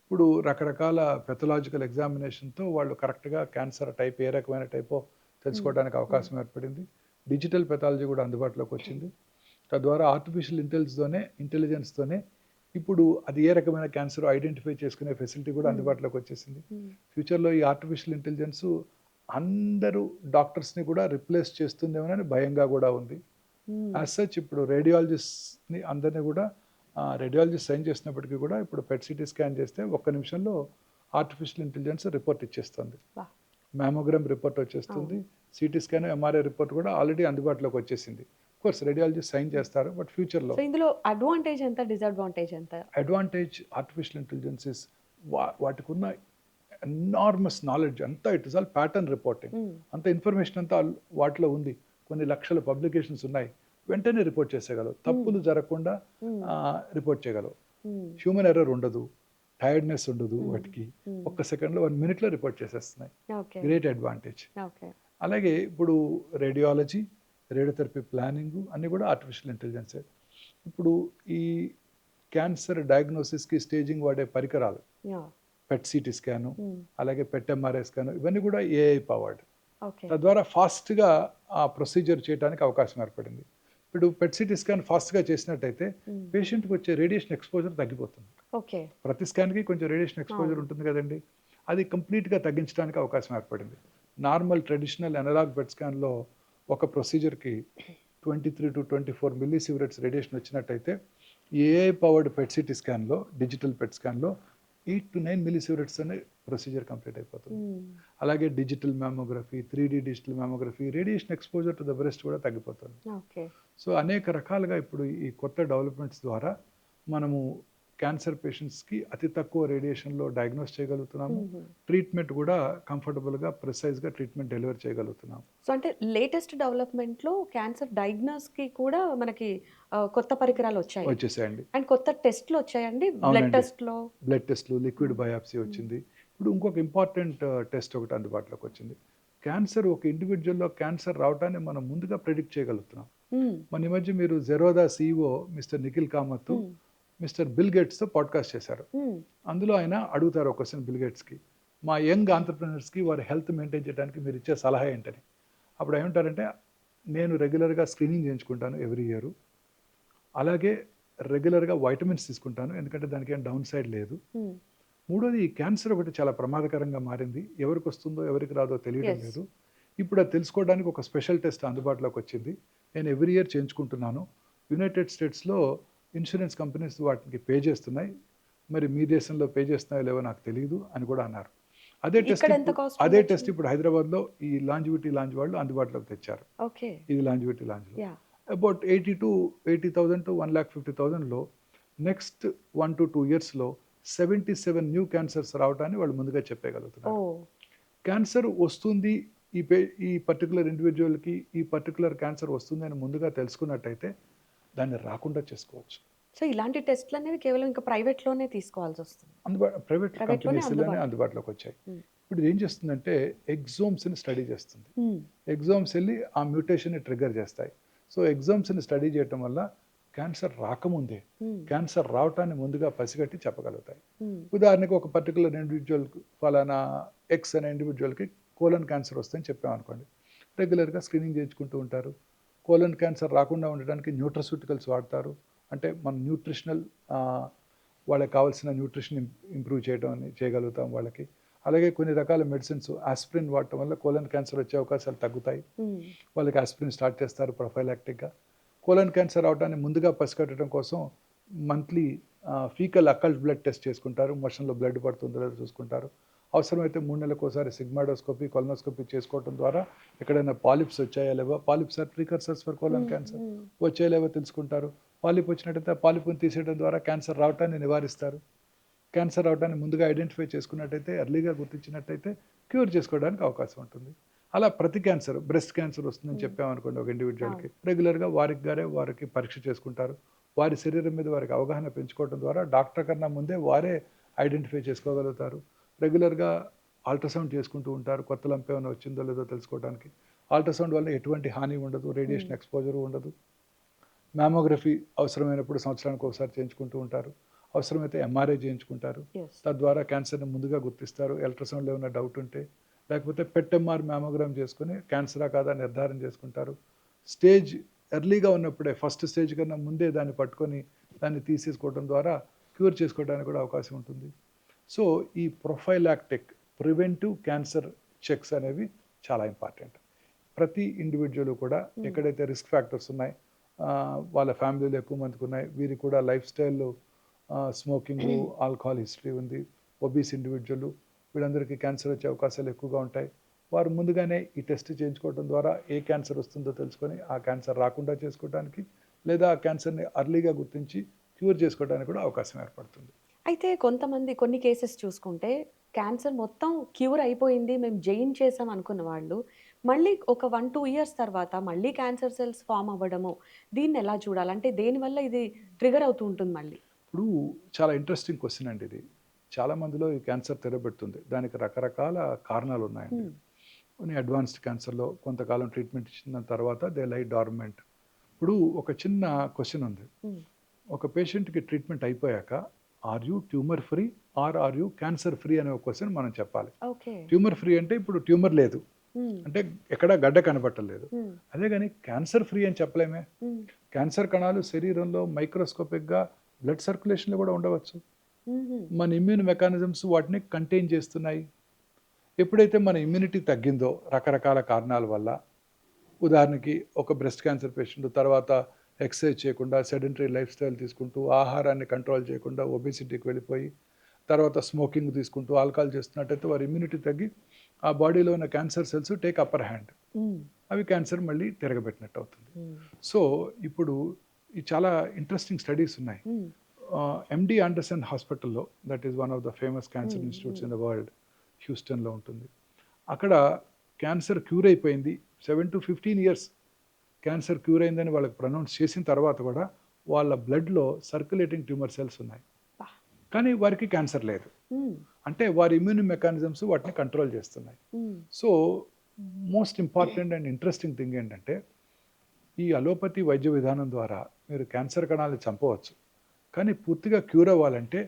ఇప్పుడు రకరకాల పెథలాజికల్ ఎగ్జామినేషన్‌తో వాళ్ళు కరెక్ట్‌గా క్యాన్సర్ టైప్ ఏ రకమైన టైపో హ్మ్. తెలుసుకోవడానికి హ్మ్. అవకాశం ఏర్పడింది. డిజిటల్ పెథాలజీ కూడా అందుబాటులోకొచ్చింది. తద్వారా ఆర్టిఫిషియల్ ఇంటెలిజెన్స్‌తోనే ఇప్పుడు అది ఏ రకమైన క్యాన్సరో ఐడెంటిఫై చేసుకునే ఫెసిలిటీ కూడా హ్మ్. అందుబాటులోకొచ్చేసింది. హ్మ్. ఫ్యూచర్‌లో ఈ ఆర్టిఫిషియల్ ఇంటెలిజెన్సు అందరూ డాక్టర్స్‌ని కూడా రిప్లేస్ చేస్తుందేమోనని భయంగా గూడా ఉంది. హ్మ్. యాస్ సచ్ ఇప్పుడు రేడియాలజిస్ట్‌ని అందరిని గూడా రేడియాలజిస్ట్ సైన్ చేసినప్పటికీ కూడా ఇప్పుడు పెట్ సిటీ స్కాన్ చేస్తే ఒక్క నిమిషంలో ఆర్టిఫిషియల్ ఇంటెలిజెన్స్ రిపోర్ట్ ఇచ్చేస్తుంది. వాహ్! మ్యామోగ్రామ్ రిపోర్ట్ వచ్చేస్తుంది. అవును. సీటీ స్కాన్, ఎంఆర్ఐ రిపోర్ట్ కూడా ఆల్రెడీ అందుబాటులోకి వచ్చేసింది. కోర్స్ రేడియాలజిస్ట్ సైన్ హ్మ్. చేస్తారు. బట్ ఫ్యూచర్‌లో సో, ఇందులో అడ్వాంటేజ్ ఎంత? డిసడ్వాంటేజ్ ఎంత? అడ్వాంటేజ్ ఆర్టిఫిషియల్ ఇంటెలిజెన్స్ ఇస్ వాటికున్న ఎనార్మస్ నాలెడ్జ్ అంతా it is all pattern reporting. Hmm. అంత ఇన్ఫర్మేషన్ అంతా వాటిలో ఉంది. కొన్ని లక్షల పబ్లికేషన్స్ ఉన్నాయి. వెంటనే రిపోర్ట్ చేసేయగలవు. హ్మ్. తప్పులు జరగకుండా హ్మ్. రిపోర్ట్ చేయగలవు. హ్మ్. హ్యూమన్ ఎర్రర్ ఉండదు. టైర్డ్‌నెస్ ఉండదు హ్మ్. వాటికి. హ్మ్. ఒక్క సెకండ్‌లో 1 మినిట్‌లో రిపోర్ట్ చేసేస్తున్నాయి. ఓకే. Great advantage. ఓకే. అలాగే ఇప్పుడు రేడియాలజీ, రేడియోథెరపీ ప్లానింగు అన్నీ కూడా ఆర్టిఫిషియల్ ఇంటెలిజెన్సే. ఇప్పుడు ఈ క్యాన్సర్ డయాగ్నోసిస్‌కి స్టేజింగ్ వాడే పరికరాలు, యాహ్! పెట్ సిటీ స్కాను, హ్మ్. అలాగే పెట్ ఎంఆర్ఐ స్కాను ఇవన్నీ కూడా ఏఐ పవర్డ్. ఓకే. తద్వారా ఫాస్ట్‌గా ఆ ప్రొసీజర్ చేయడానికి అవకాశం ఏర్పడింది. ఇప్పుడు పెట్ సిటీ స్కాన్ ఫాస్ట్‌గా చేసినట్టయితే హ్మ్. పేషెంట్‌కి వచ్చే రేడియేషన్ ఎక్స్‌పోజర్ తగ్గిపోతుంది. ఓకే. ప్రతి స్కాన్‌కి కొంచెం రేడియేషన్ ఎక్స్‌పోజర్ అవును. ఉంటుంది కదండీ! అది కంప్లీట్‌గా తగ్గించడానికి అవకాశం ఏర్పడింది. నార్మల్ ట్రెడిషనల్ అనలాగ్ పెట్ స్కాన్‌లో ఒక ప్రొసీజర్‌కి 23-24 మిల్లీ సీవరెట్స్ రేడియేషన్ వచ్చినట్టయితే, ఏఐ పవర్డ్ పెట్ సిటీ స్కాన్‌లో, డిజిటల్ పెట్ స్కాన్‌లో 8-9 మిల్లీ సీవరెట్స్‌తోనే ప్రొసీజర్ కంప్లీట్ అయిపోతుంది. హ్మ్. అలాగే digital mammography, 3 digital mammography, radiation exposure to the breast కూడా తగ్గిపోతుంది. ఓకే. సో, అనేక రకాలుగా ఇప్పుడు ఈ కొత్త డెవలప్‌మెంట్స్ ద్వారా మనము క్యాన్సర్ పేషెంట్స్‌కి అతి తక్కువ రేడియేషన్‌లో డయాగ్నోస్ చేయగలుగుతున్నాము. హుహు. ట్రీట్మెంట్ కూడా కంఫర్టబుల్‌గా, ప్రిసైజ్‌గా ట్రీట్మెంట్ డెలివర్ చేయగలుగుతున్నాం. సో, అంటే లేటెస్ట్ డెవలప్‌మెంట్‌లో క్యాన్సర్ డయాగ్నోస్‌కి కూడా మనకి కొత్త పరికరాలొచ్చాయి. వచ్చేసాయండి. అండ్ కొత్త టెస్ట్‌లొచ్చాయండి? బ్లడ్ అవునండి. టెస్ట్‌లో. బ్లడ్ టెస్ట్‌లు, లిక్విడ్ హ్మ్. బయాప్సీ హ్మ్. వచ్చింది. ఇప్పుడు ఇంకొక ఇంపార్టెంట్ టెస్ట్ ఒకటి అందుబాటులోకి వచ్చింది. క్యాన్సర్ ఒక ఇండివిడ్యువల్‌లో క్యాన్సర్ రావటాన్ని మనం ముందుగా ప్రిడిక్ట్ చేయగలుగుతున్నాం. హ్మ్. మొన్న ఈ మధ్య మీరు జెరోదా సీఈఓ మిస్టర్ నిఖిల్ కామత్, హ్మ్. మిస్టర్ బిల్ గేట్స్‌తో పాడ్‌కాస్ట్ చేశారు. హ్మ్. అందులో ఆయన అడుగుతారు ఒక క్వెషన్ బిల్ గేట్స్‌కి. మా యంగ్ ఎంటర్‌ప్రెన్యూర్స్‌కి వారి హెల్త్ మెయింటైన్ చేయడానికి మీరిచ్చే సలహా ఏంటని? అప్పుడు ఏమంటారంటే, నేను రెగ్యులర్‌గా స్క్రీనింగ్ చేయించుకుంటాను ఎవ్రీ ఇయరు. అలాగే రెగ్యులర్‌గా వైటమిన్స్ తీసుకుంటాను. ఎందుకంటే దానికేం డౌన్ సైడ్ లేదు. హ్మ్. మూడోది ఈ క్యాన్సర్ ఒకటి చాలా ప్రమాదకరంగా మారింది. ఎవరికొస్తుందో, ఎవరికి రాదో తెలియడం యెస్. లేదు. ఇప్పుడు అది తెలుసుకోవడానికి ఒక స్పెషల్ టెస్ట్ అందుబాటులోకి వచ్చింది. నేను ఎవ్రీ ఇయర్ చేయించుకుంటున్నాను. యునైటెడ్ స్టేట్స్‌లో ఇన్స్యూరెన్స్ కంపెనీస్ వాటికి పే చేస్తున్నాయి. మరి మీ దేశంలో పే చేస్తున్నాయో లేవో నాకు తెలీదు అని కూడా అన్నారు. ఇక్కడ ఎంత కాస్ట్ అదే ఉండొచ్చు? టెస్ట్ ఇప్పుడు హైదరాబాద్‌లో ఈ లాంజివిటీ లాంజ్ వాళ్ళు అందుబాటులోకి తెచ్చారు. ఓకే. ఇది లాంజివిటీ లాంజ్‌లో. యాహ్! అబౌట్ 80,000 to 1,50,000లో నెక్స్ట్ 1-2 ఇయర్స్‌లో 77 న్యూ క్యాన్సర్స్ రావటాన్ని వాళ్ళు ముందుగా చెప్పేయగలుగుతున్నారు. ఓహ్! క్యాన్సర్ వస్తుంది, ఈ పర్టిక్యులర్ ఇండివిడ్యువల్‌కి ఈ పర్టిక్యులర్ క్యాన్సర్ వస్తుందని ముందుగా తెలుసుకున్నట్టయితే దాన్ని రాకుండా చేసుకోవచ్చు. సో, ఇలాంటి టెస్ట్‌లనేవి కేవలం ఇంకా ప్రైవేట్‌లోనే తీసుకోవాల్సొస్తుంది. ప్రైవేట్ ప్రైవేట్‌లోనే కంపెనీస్‌లోనే అందుబాటులో. అందుబాటులోకి వచ్చాయి. హ్మ్. ఇప్పుడు ఇదేం చేస్తుందంటే ఎక్సోమ్స్‌ని స్టడీ చేస్తుంది. హ్మ్. ఎగ్జామ్స్ వెళ్ళి ఆ మ్యూటేషన్‌ని ట్రిగ్గర్ చేస్తాయి. సో, ఎగ్జామ్స్‌ని స్టడీ చేయటం వల్ల క్యాన్సర్ రాకముందే, హ్మ్. క్యాన్సర్ రావటాన్ని ముందుగా పసిగట్టి చెప్పగలుగుతాయి. హ్మ్. ఉదాహరణకు ఒక పర్టిక్యులర్ ఇండివిడ్యువల్‌కి ఫలానా ఎక్స్ అనే ఇండివిడ్యువల్‌కి కోలన్ క్యాన్సర్ వస్తుందని చెప్పామనుకోండి. రెగ్యులర్‌గా స్క్రీనింగ్ చేయించుకుంటూ ఉంటారు. కోలన్ క్యాన్సర్ రాకుండా ఉండడానికి న్యూట్రాస్యూటికల్స్ వాడతారు. అంటే మన న్యూట్రిషనల్ వాళ్ళకి కావాల్సిన న్యూట్రిషన్ ఇంప్రూవ్ చేయడం అని చేయగలుగుతాం వాళ్ళకి. అలాగే కొన్ని రకాల మెడిసిన్స్ ఆస్పిరిన్ వాడటం వల్ల కోలన్ క్యాన్సర్ వచ్చే అవకాశాలు తగ్గుతాయి. హ్మ్. వాళ్ళకి ఆస్పిరిన్ స్టార్ట్ చేస్తారు ప్రొఫైలాక్టిక్‌గా. కోలన్ క్యాన్సర్ రావటాన్ని ముందుగా పసిగట్టడం కోసం monthly faecal occult blood test చేసుకుంటారు. మోషన్‌లో బ్లడ్ పడుతుందో లేదో చూసుకుంటారు. అవసరమైతే 3 నెలలకోసారి సిగ్మాడోస్కోపీ, కొలనోస్కోపీ చేసుకోవటం ద్వారా ఎక్కడైనా పాలిప్స్ వచ్చాయా లేవా? పాలిప్స్ ఆర్ ప్రికర్సర్స్ ఫర్ కోలన్ హ్మ్. క్యాన్సర్. హ్మ్. వచ్చాయో లేవో తెలుసుకుంటారు. పాలిప్ వచ్చినట్టయితే ఆ పాలిప్‌ని తీసేయడం ద్వారా క్యాన్సర్ రావటాన్ని నివారిస్తారు. క్యాన్సర్ రావడాన్ని ముందుగా ఐడెంటిఫై చేసుకున్నట్టయితే, ఎర్లీగా గుర్తించినట్టయితే క్యూర్ చేసుకోవడానికి అవకాశం ఉంటుంది. అలా ప్రతి క్యాన్సర్, బ్రెస్ట్ క్యాన్సర్ వస్తుందని హ్మ్. చెప్పామనుకోండి ఒక ఇండివిడ్యువల్‌కి, అవును. రెగ్యులర్‌గా వారికి పరీక్ష చేసుకుంటారు. వారి శరీరం మీద వారికి అవగాహన పెంచుకోవడం ద్వారా డాక్టర్ కన్నా ముందే వారే ఐడెంటిఫై చేసుకోగలుగుతారు. రెగ్యులర్‌గా అల్ట్రాసౌండ్ చేసుకుంటూ ఉంటారు. కొత్త లంప్ ఏమైనా వచ్చిందో లేదో తెలుసుకోవడానికి. అల్ట్రాసౌండ్ వల్ల ఎటువంటి హాని ఉండదు. హ్మ్. రేడియేషన్ ఎక్స్‌పోజర్ ఉండదు. మామోగ్రఫీ అవసరమైనప్పుడు సంవత్సరానికి ఒకసారి చేయించుకుంటూ ఉంటారు. అవసరమైతే ఎంఆర్ఐ చేయించుకుంటారు. యెస్. తద్వారా క్యాన్సర్‌ని ముందుగా గుర్తిస్తారు. అల్ట్రాసౌండ్‌లో ఏమైనా డౌట్ ఉంటే. లేకపోతే పెట్-ఎంఆర్ మామోగ్రామ్ చేసుకొని క్యాన్సరా కాదా నిర్ధారణ చేసుకుంటారు. స్టేజ్ ఎర్లీగా ఉన్నప్పుడే ఫస్ట్ స్టేజ్ కన్నా ముందే దాన్ని పట్టుకొని దాన్ని తీసేసుకోవడం ద్వారా క్యూర్ చేసుకోవడానికి కూడా అవకాశం ఉంటుంది. సో, ఈ ప్రొఫైలాక్టిక్ ప్రివెంటివ్ క్యాన్సర్ చెక్స్ అనేవి చాలా ఇంపార్టెంట్. ప్రతి ఇండివిడ్యువల్ కూడా హ్మ్. ఎక్కడైతే రిస్క్ ఫ్యాక్టర్స్ ఉన్నాయి, వాళ్ళ ఫ్యామిలీలో ఎక్కువ మందికి ఉన్నాయి, వీరికి కూడా లైఫ్ స్టైల్లో స్మోకింగు, ఆల్కహాల్ హిస్టరీ ఉంది, ఒబీస్ ఇండివిడ్యువల్, వీళ్ళందరికీ క్యాన్సర్ వచ్చే అవకాశాలు ఎక్కువగా ఉంటాయి. వారు ముందుగానే ఈ టెస్ట్ చేయించుకోవడం ద్వారా ఏ క్యాన్సర్ వస్తుందో తెలుసుకొని ఆ క్యాన్సర్ రాకుండా చేసుకోవడానికి, లేదా ఆ క్యాన్సర్ని అర్లీగా గుర్తించి క్యూర్ చేసుకోవడానికి కూడా అవకాశం ఏర్పడుతుంది. అయితే కొంతమంది కొన్ని కేసెస్ చూసుకుంటే క్యాన్సర్ మొత్తం క్యూర్ అయిపోయింది. మేము జయించేసాం అనుకున్న వాళ్ళు మళ్ళీ ఒక 1, 2 ఇయర్స్ తర్వాత మళ్ళీ క్యాన్సర్ సెల్స్ ఫార్మ్ అవ్వడము. దీన్నెలా చూడాలి? అంటే దేనివల్ల ఇది ట్రిగ్గర్ అవుతూ ఉంటుంది మళ్ళీ? ఇప్పుడు చాలా ఇంట్రెస్టింగ్ క్వెషన్ అండి ఇది. చాలా మందిలో ఈ క్యాన్సర్ తెరబెడుతుంది. దానికి రకరకాల కారణాలున్నాయండి. హ్మ్. కొన్ని అడ్వాన్స్డ్ క్యాన్సర్‌లో కొంతకాలం ట్రీట్మెంట్ ఇచ్చిన తర్వాత దే లై డార్మెంట్. ఇప్పుడు ఒక చిన్న క్వెషన్ ఉంది. హ్మ్. ఒక పేషెంట్‌కి ట్రీట్మెంట్ అయిపోయాక are you tumour free are you cancer free అనే ఒక క్వెషన్ మనం చెప్పాలి. ఓకే. ట్యూమర్ ఫ్రీ అంటే ఇప్పుడు ట్యూమర్ లేదు. హ్మ్. అంటే ఎక్కడ గడ్డ కనపడట్లేదు. హ్మ్. అదే గాని క్యాన్సర్ ఫ్రీ అని చెప్పలేమే. హ్మ్. క్యాన్సర్ కణాలు శరీరంలో మైక్రోస్కోపిక్‌గా బ్లడ్ సర్క్యులేషన్‌లో కూడా ఉండవచ్చు. హుహు. మన ఇమ్యూన్ మెకానిజమ్స్ వాటిని కంటైన్ చేస్తున్నాయి. ఎప్పుడైతే మన ఇమ్యూనిటీ తగ్గిందో రకరకాల కారణాల వల్ల, ఉదాహరణకి ఒక బ్రెస్ట్ క్యాన్సర్ పేషెంట్ తర్వాత ఎక్సర్సైజ్ చేయకుండా సెడెంటరీ లైఫ్ స్టైల్ తీసుకుంటూ, ఆహారాన్ని కంట్రోల్ చేయకుండా ఒబెసిటీకి వెళ్ళిపోయి, తర్వాత స్మోకింగ్ తీసుకుంటూ, ఆల్కహాల్ చేస్తున్నట్టయితే వారి ఇమ్యూనిటీ తగ్గి, ఆ బాడీలో ఉన్న cancer cells take upper hand. హ్మ్. అవి క్యాన్సర్ మళ్ళీ తిరగబెట్టినట్టు అవుతుంది. హ్మ్. సో, ఇప్పుడు ఈ చాలా ఇంట్రెస్టింగ్ స్టడీస్ ఉన్నాయి. హ్మ్. ఎండీ ఆండర్సన్ హాస్పిటల్‌లో, that is one of the famous cancer హ్మ్. ఇన్‌స్టిట్యూట్స్ హ్మ్. ఇన్ ద వరల్డ్, హ్యూస్టన్‌లో ఉంటుంది. అక్కడ క్యాన్సర్ క్యూర్ అయిపోయింది. 7-15 ఇయర్స్ క్యాన్సర్ క్యూర్ అయిందని వాళ్ళకి ప్రనౌన్స్ చేసిన తర్వాత కూడా వాళ్ళ బ్లడ్‌లో సర్క్యులేటింగ్ ట్యూమర్ సెల్స్ ఉన్నాయి. అబ్బా! కానీ వారికి క్యాన్సర్ లేదు. హ్మ్. అంటే వారి ఇమ్యూన్ మెకానిజమ్స్ వాటిని కంట్రోల్ చేస్తున్నాయి. So most important and interesting thing ఏంటంటే ఈ అలోపతి వైద్య విధానం ద్వారా మీరు క్యాన్సర్ కణాలను చంపవచ్చు, కానీ పూర్తిగా క్యూర్ అవ్వాలంటే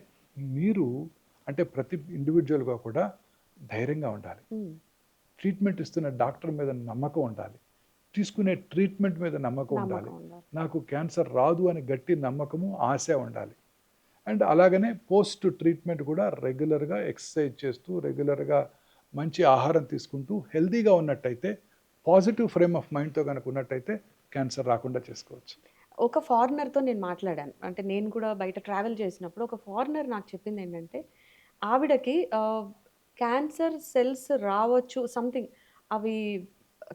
మీరు అంటే ప్రతి ఇండివిజువల్గా కూడా ధైర్యంగా ఉండాలి, ట్రీట్మెంట్ ఇస్తున్న డాక్టర్ మీద నమ్మకం ఉండాలి, తీసుకునే ట్రీట్మెంట్ మీద నమ్మకం ఉండాలి, నాకు క్యాన్సర్ రాదు అని గట్టి నమ్మకము ఆశ ఉండాలి. అండ్ అలాగనే పోస్ట్ ట్రీట్మెంట్ కూడా రెగ్యులర్గా ఎక్సర్సైజ్ చేస్తూ రెగ్యులర్గా మంచి ఆహారం తీసుకుంటూ హెల్తీగా ఉన్నట్టయితే పాజిటివ్ ఫ్రేమ్ ఆఫ్ మైండ్తో కనుక ఉన్నట్టయితే క్యాన్సర్ రాకుండా చేసుకోవచ్చు. ఒక ఫారినర్తో నేను మాట్లాడాను, అంటే నేను కూడా బయట ట్రావెల్ చేసినప్పుడు ఒక ఫారినర్ నాకు చెప్పింది ఏంటంటే ఆవిడకి క్యాన్సర్ సెల్స్ రావచ్చు సంథింగ్, అవి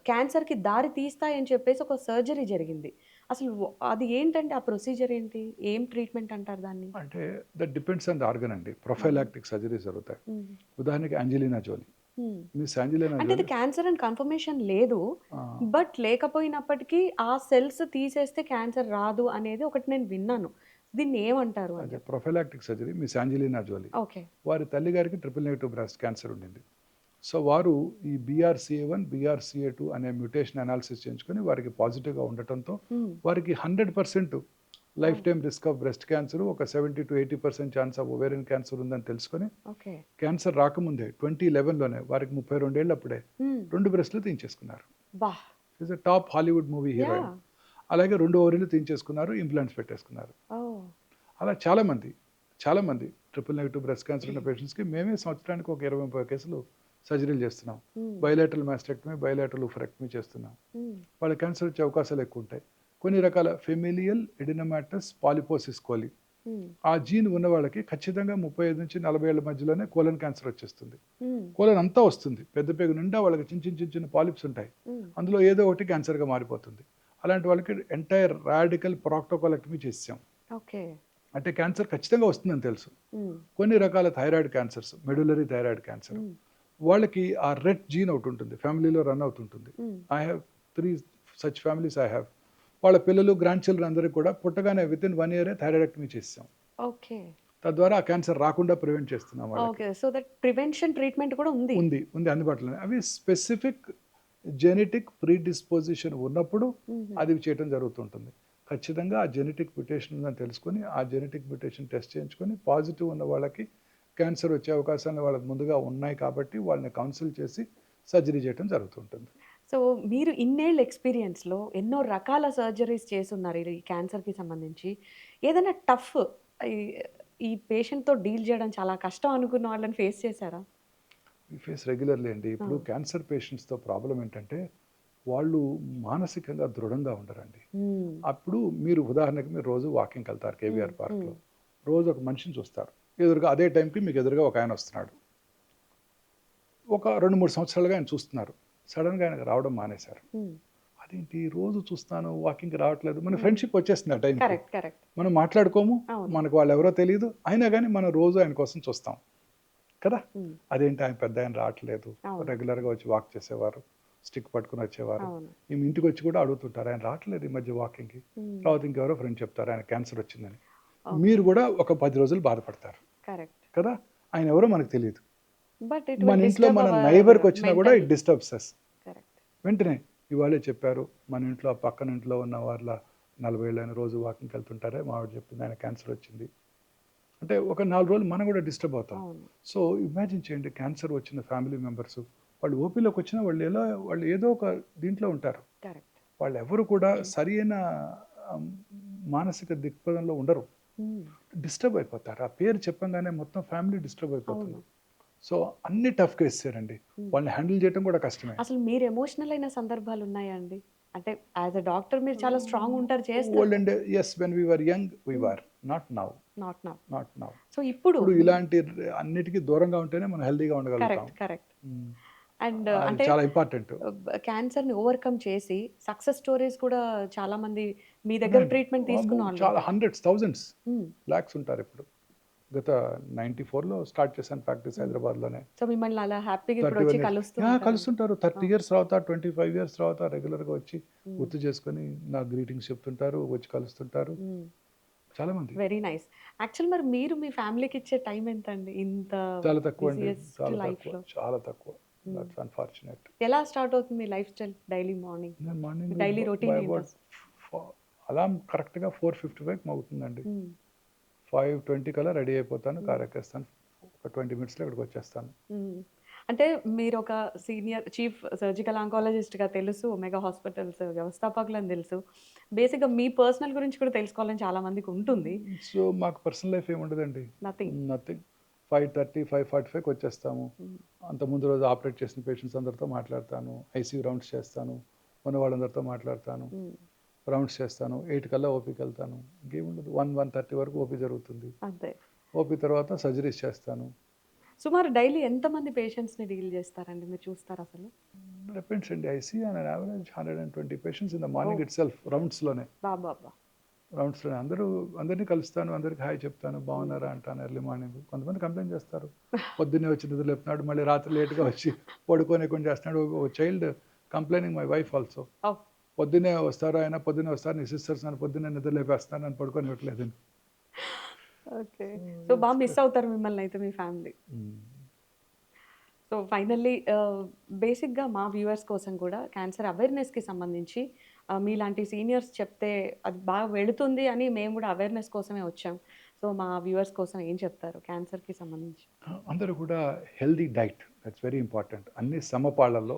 క్యాన్సర్కి దారి తీస్తాయని చెప్పేసి ఒక సర్జరీ జరిగింది. అసలు అది ఏంటంటే ఆ ప్రొసీజర్ ఏంటి, ఏం ట్రీట్మెంట్ అంటారు దాన్ని? అంటే that depends on the organ అండి. ప్రొఫైలాక్టిక్ సర్జరీస్ జరుగుతాయి. ఉదాహరణకి అంజలినా జోలీ, మిస్ అంజలినా అంటే ఇది జోలీ క్యాన్సర్ అని కన్ఫర్మేషన్ లేదు, బట్ లేకపోయినప్పటికీ ఆ సెల్స్ తీసేస్తే క్యాన్సర్ రాదు అనేది ఒకటి నేను విన్నాను. దీన్ని ఏమంటారు అని? అదే prophylactic surgery Miss Angelina Jolie, okay. వారి తల్లి గారికి ట్రిపుల్ నెగిటివ్ బ్రెస్ట్ క్యాన్సర్ ఉండింది. సో వారు ఈ BRCA1 BRCA2 అనే మ్యూటేషన్ అనాలిసిస్ చేయించుకొని వారికి పాజిటివ్గా ఉండటంతో వారికి 100% life time risk of breast cancer, ఒక 70 to 80% chance of ovarian cancer ఉందని తెలుసుకొని క్యాన్సర్ రాకముందే 2011లోనే వారికి 32 ఏళ్ళు అప్పుడే 2 బ్రెస్ట్లు తీయించేసుకున్నారు. Is a top Hollywood movie heroine. అలాగే 2 ఓవరీలు తీయించేసుకున్నారు, ఇంప్లాంట్స్ పెట్టేసుకున్నారు. అలా చాలామంది ట్రిపుల్ నెగిటివ్ బ్రెస్ట్ క్యాన్సర్ ఉన్న పేషెంట్స్కి మేమే సంవత్సరానికి ఒక 20-30 కేసులు సర్జరీలు చేస్తున్నాం. బయోలేటరల్ మాస్టెక్టమీ, బయోలేటరల్ ఉఫరెక్టమీ చేస్తున్నాం. వాళ్ళ క్యాన్సర్ వచ్చే అవకాశాలు ఎక్కువ ఉంటాయి. కొన్ని రకాల ఫెమిలియల్ ఎడినోమాటస్ పాలిపోసిస్ కోలి, ఆ జీన్ ఉన్న వాళ్ళకి ఖచ్చితంగా 35 నుంచి 40 ఏళ్ల మధ్యలోనే కోలన్ క్యాన్సర్ వచ్చేస్తుంది. కోలన్ అంతా వస్తుంది, పెద్ద పేగు నిండా వాళ్ళకి చిన్న పాలిప్స్ ఉంటాయి, అందులో ఏదో ఒకటి క్యాన్సర్గా మారిపోతుంది. అలాంటి వాళ్ళకి ఎంటైర్ రాడికల్ ప్రాక్టోకోలెక్టమీ చేసాం. అంటే క్యాన్సర్ ఖచ్చితంగా వస్తుందని తెలుసు. కొన్ని రకాల thyroid cancers, medullary thyroid cancer, వాళ్ళకి ఆ రెట్ జీన్ ఒకటి ఉంటుంది, ఫ్యామిలీలో రన్ అవుతుంటుంది. I have 3 such families. వాళ్ళ పిల్లలు, గ్రాండ్ చిల్డ్రన్ అందరికీ కూడా పుట్టగానే వితిన్ 1 year థైరాయిడెక్టమీ చేసాం. తద్వారా ఆ క్యాన్సర్ రాకుండా ప్రివెంట్ చేస్తున్నాం. సో దట్ ప్రివెన్షన్ ట్రీట్మెంట్ కూడా ఉంది అందుబాటులో. అవి స్పెసిఫిక్ జెనెటిక్ ప్రీడిస్పోజిషన్ ఉన్నప్పుడు అది చేయడం జరుగుతుంటుంది. ఖచ్చితంగా ఆ జెనెటిక్ మ్యుటేషన్ ఉందని తెలుసుకొని ఆ జెనెటిక్ మ్యుటేషన్ టెస్ట్ చేయించుకొని పాజిటివ్ ఉన్న వాళ్ళకి క్యాన్సర్ వచ్చే అవకాశాలు వాళ్ళకి ముందుగా ఉన్నాయి కాబట్టి వాళ్ళని కౌన్సిల్ చేసి సర్జరీ చేయడం జరుగుతుంటుంది. సో మీరు ఇన్నేళ్ళ ఎక్స్పీరియన్స్లో ఎన్నో రకాల సర్జరీస్ చేస్తున్నారు ఈ క్యాన్సర్కి సంబంధించి. ఏదైనా టఫ్ ఈ పేషెంట్తో డీల్ చేయడం చాలా కష్టం అనుకున్న వాళ్ళని ఫేస్ చేశారా? ఫేస్ రెగ్యులర్లీ అండి. ఇప్పుడు క్యాన్సర్ పేషెంట్స్తో ప్రాబ్లం ఏంటంటే వాళ్ళు మానసికంగా దృఢంగా ఉండరండి. అప్పుడు మీరు ఉదాహరణకి మీరు రోజు వాకింగ్కి వెళ్తారు KVR పార్క్లో, రోజు ఒక మనిషిని చూస్తారు ఎదురుగా, అదే టైంకి మీకు ఎదురుగా ఒక ఆయన వస్తున్నాడు. ఒక 2-3 సంవత్సరాలుగా ఆయన చూస్తున్నారు, సడన్గా ఆయనకు రావడం మానేశారు. అదేంటి రోజు చూస్తాను వాకింగ్కి రావట్లేదు, మన ఫ్రెండ్షిప్ వచ్చేస్తుంది ఆ టైం, మనం మాట్లాడుకోము, మనకు వాళ్ళు ఎవరో తెలియదు, అయినా కానీ మనం రోజు ఆయన కోసం చూస్తాం కదా. అదేంటి ఆయన పెద్ద ఆయన రావట్లేదు, రెగ్యులర్గా వచ్చి వాక్ చేసేవారు, స్టిక్ పట్టుకుని వచ్చేవారు, మేము ఇంటికి వచ్చి కూడా అడుగుతుంటారు ఆయన రావట్లేదు ఈ మధ్య వాకింగ్కి. తర్వాత ఇంకెవరో ఫ్రెండ్ చెప్తారు ఆయన క్యాన్సర్ వచ్చిందని. మీరు కూడా ఒక 10 రోజులు బాధపడతారు కదా, ఆయన ఎవరో మనకు తెలియదు. మన ఇంట్లో మన నైబర్కి వచ్చినా కూడా ఇట్ డిస్టర్బ్స్ అస్. వెంటనే ఇవాళే చెప్పారు మన ఇంట్లో పక్కన ఇంట్లో ఉన్న వాళ్ళ 40 ఏళ్ళైన రోజు వాకింగ్కి వెళ్తుంటారే, మా ఆవిడ చెప్పింది ఆయన క్యాన్సర్ వచ్చింది అంటే ఒక 4 రోజులు మనం కూడా డిస్టర్బ్ అవుతాం. సో ఇమాజిన్ చేయండి, క్యాన్సర్ వచ్చిన ఫ్యామిలీ మెంబర్స్ వాళ్ళు ఓపీలోకి వచ్చినా వాళ్ళు ఏదో ఒక దీంట్లో ఉంటారు, వాళ్ళు ఎవరు కూడా సరైన మానసిక దృక్పథంలో ఉండరు, డిస్టర్బ్ అయిపోతారు. ఆ పేరు చెప్పంగానే మొత్తం ఫ్యామిలీ డిస్టర్బ్ అయిపోతుంది. సో అన్ని టఫ్ కేసెస్ అండి, వాళ్ళని హ్యాండిల్ చేయడం కూడా కష్టమే. అసలు మీరు ఎమోషనల్ అయిన సందర్భాలు ఉన్నాయా అండి? అంటే యాజ్ అ డాక్టర్ మీరు చాలా స్ట్రాంగ్ ఉంటారు, చేస్తారు. yes, when we were young we were, not now. So ఇప్పుడు ఇలాంటి అన్నిటికీ దూరంగా ఉంటేనే మనం హెల్తీగా ఉండగలుగుతాం. కరెక్ట్. అండ్ అంటే చాలా ఇంపార్టెంట్. క్యాన్సర్ని ఓవర్కమ్ చేసి సక్సెస్ స్టోరీస్ కూడా చాలా మంది మీ దగ్గర ట్రీట్మెంట్ తీసుకున్న వాళ్ళు చాలా హండ్రెడ్స్, థౌజండ్స్, లాక్స్ ఉంటారు. ఇప్పుడు గత 94లో స్టార్ట్ చేశాను ప్రాక్టీస్ హైదరాబాద్లోనే. సో మిమ్మల్ని అలా హ్యాపీగా ఇప్పుడు వచ్చి కలుస్తుంటారు 30 years తర్వాత, 25 years తర్వాత రెగ్యులర్గా వచ్చి గుర్తు చేసుకొని నా గ్రీటింగ్స్ చెప్తుంటారు, వచ్చి కలుస్తుంటారు. చాలామంది. Very nice. యాక్చువల్ మరి మీరు మీ ఫ్యామిలీకి ఇచ్చే టైం ఎంత అండి? ఇంత చాలా తక్కువండి. బిజియెస్ట్ చాలా తక్కువ. లైఫ్‌లో? చాలా తక్కువ. హ్మ్. That's unfortunate. ఎలా స్టార్ట్ అవుతుంది మీ లైఫ్ స్టైల్ డైలీ మార్నింగ్? నేను morning daily by routine about ఏంటసలు? ఫ అలార్మ్ కరెక్ట్‌గా 4:55కి మోగుతుందండి. హ్మ్. 5:20 కల్లా రెడీ అయిపోతాను. హ్మ్. కార్ ఎక్కేస్తాను. ఒక 20 మినిట్స్‌లో ఇక్కడికొచ్చేస్తాను. హ్మ్. అంటే మీరొక సీనియర్ చీఫ్ సర్జికల్ ఆంకాలజిస్ట్‌గా తెలుసు. ఒమేగా హాస్పిటల్స్ వ్యవస్థాపకులని తెలుసు. బేసిక్‌గా మీ పర్సనల్ గురించి కూడా తెలుసుకోవాలని చాలా మందికుంటుంది. సో, మాకు పర్సనల్ లైఫ్ ఏముండదండి. నథింగ్. నథింగ్. 5:30, 5:45కి వచ్చేస్తాము. హ్మ్. అంత ముందు రోజు ఆపరేట్ చేసిన పేషెంట్స్ అందరితో మాట్లాడతాను. ఐసీయూ రౌండ్స్ చేస్తాను. ఉన్న వాళ్ళందరితో మాట్లాడతాను. హ్మ్. రౌండ్స్ చేస్తాను. 8 కల్లా ఓపీకెళ్తాను. ఇంకేముండదు. 1:30 వరకు ఓపీ జరుగుతుంది. అంతే. ఓపీ తర్వాత సర్జరీస్ చేస్తాను. సుమారు డైలీ ఎంతమంది పేషెంట్స్‌ని డీల్ చేస్తారండి? మీరు చూస్తారసలు? డిపెండ్స్ అండి. I see on an average 120 patients in the morning oh! Itself రౌండ్స్‌లోనే. అబ్బబ్బా! రౌండ్స్‌లోనే అందరిని కలుస్తాను. అందరికి హాయ్ చెప్తాను. హ్మ్. బాగున్నారా అంటాను ఎర్లీ మార్నింగ్. కొంతమంది కంప్లెయింట్ చేస్తారు. పొద్దున్నే వచ్చి నిద్ర లేపుతున్నాడు. మళ్ళీ రాత్రి లేట్‌గా వచ్చి పడుకోనీయకుండా చేస్తున్నాడు. ఒక child complaining my wife also. Oh! పొద్దున్నే వస్తారు ఆయన, పొద్దున్నే వస్తారు. నీ సిస్టర్స్ నన్ను పొద్దున్నే నిద్ర లేపేస్తున్నారు. నన్ను పడుకోనివ్వట్లేదని. ఓకే. సో, సో, బా ఇట్స్ మిస్ అవుతారు మిమ్మల్నయితే మీ ఫ్యామిలీ. హ్మ్. సో, ఫైనల్లీ బేసిక్‌గా మా వ్యూవర్స్ కోసం కూడా క్యాన్సర్ అవేర్‌నెస్‌కి సంబంధించి మీలాంటి సీనియర్స్ చెప్తే అది బాగా వెళుతుంది అని మేము కూడా అవేర్‌నెస్ కోసమే వచ్చాం. సో, మా వ్యూవర్స్ కోసం ఏం చెప్తారు క్యాన్సర్‌కి సంబంధించి? అందరూ కూడా healthy diet that's very important. అన్ని సమపాళ్లలో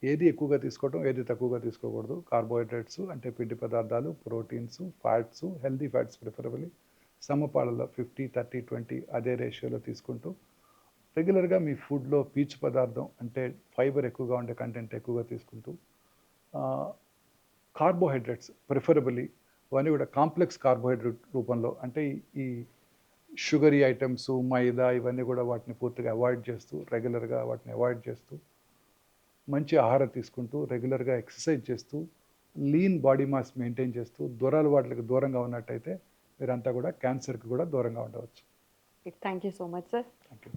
ఏది ఎక్కువగా తీసుకోవడం, ఏది తక్కువగా తీసుకోకూడదు. కార్బోహైడ్రేట్స్ అంటే పిండి పదార్థాలు, proteins, fats, healthy fats preferably సమపాళ్లలో 50, 30, 20 అదే రేషియోలో తీసుకుంటూ రెగ్యులర్‌గా మీ ఫుడ్‌లో పీచు పదార్థం అంటే ఫైబర్ ఎక్కువగా ఉండే కంటెంట్ ఎక్కువగా తీసుకుంటూ ఆహ్, కార్బోహైడ్రేట్స్ ప్రిఫరబుల్లీ అవన్నీ కూడా కాంప్లెక్స్ కార్బోహైడ్రేట్ రూపంలో అంటే ఈ షుగరీ ఐటెమ్స్, మైదా ఇవన్నీ కూడా వాటిని పూర్తిగా అవాయిడ్ చేస్తూ, రెగ్యులర్‌గా వాటిని అవాయిడ్ చేస్తూ, మంచి ఆహారం తీసుకుంటూ, రెగ్యులర్‌గా ఎక్సర్సైజ్ చేస్తూ, లీన్ బాడీ మాస్ మెయింటైన్ చేస్తూ, దురలవాట్లకు దూరంగా ఉన్నట్టయితే మీరంతా కూడా క్యాన్సర్‌కి కూడా దూరంగా ఉండవచ్చు. Thank you so much sir. Thank you.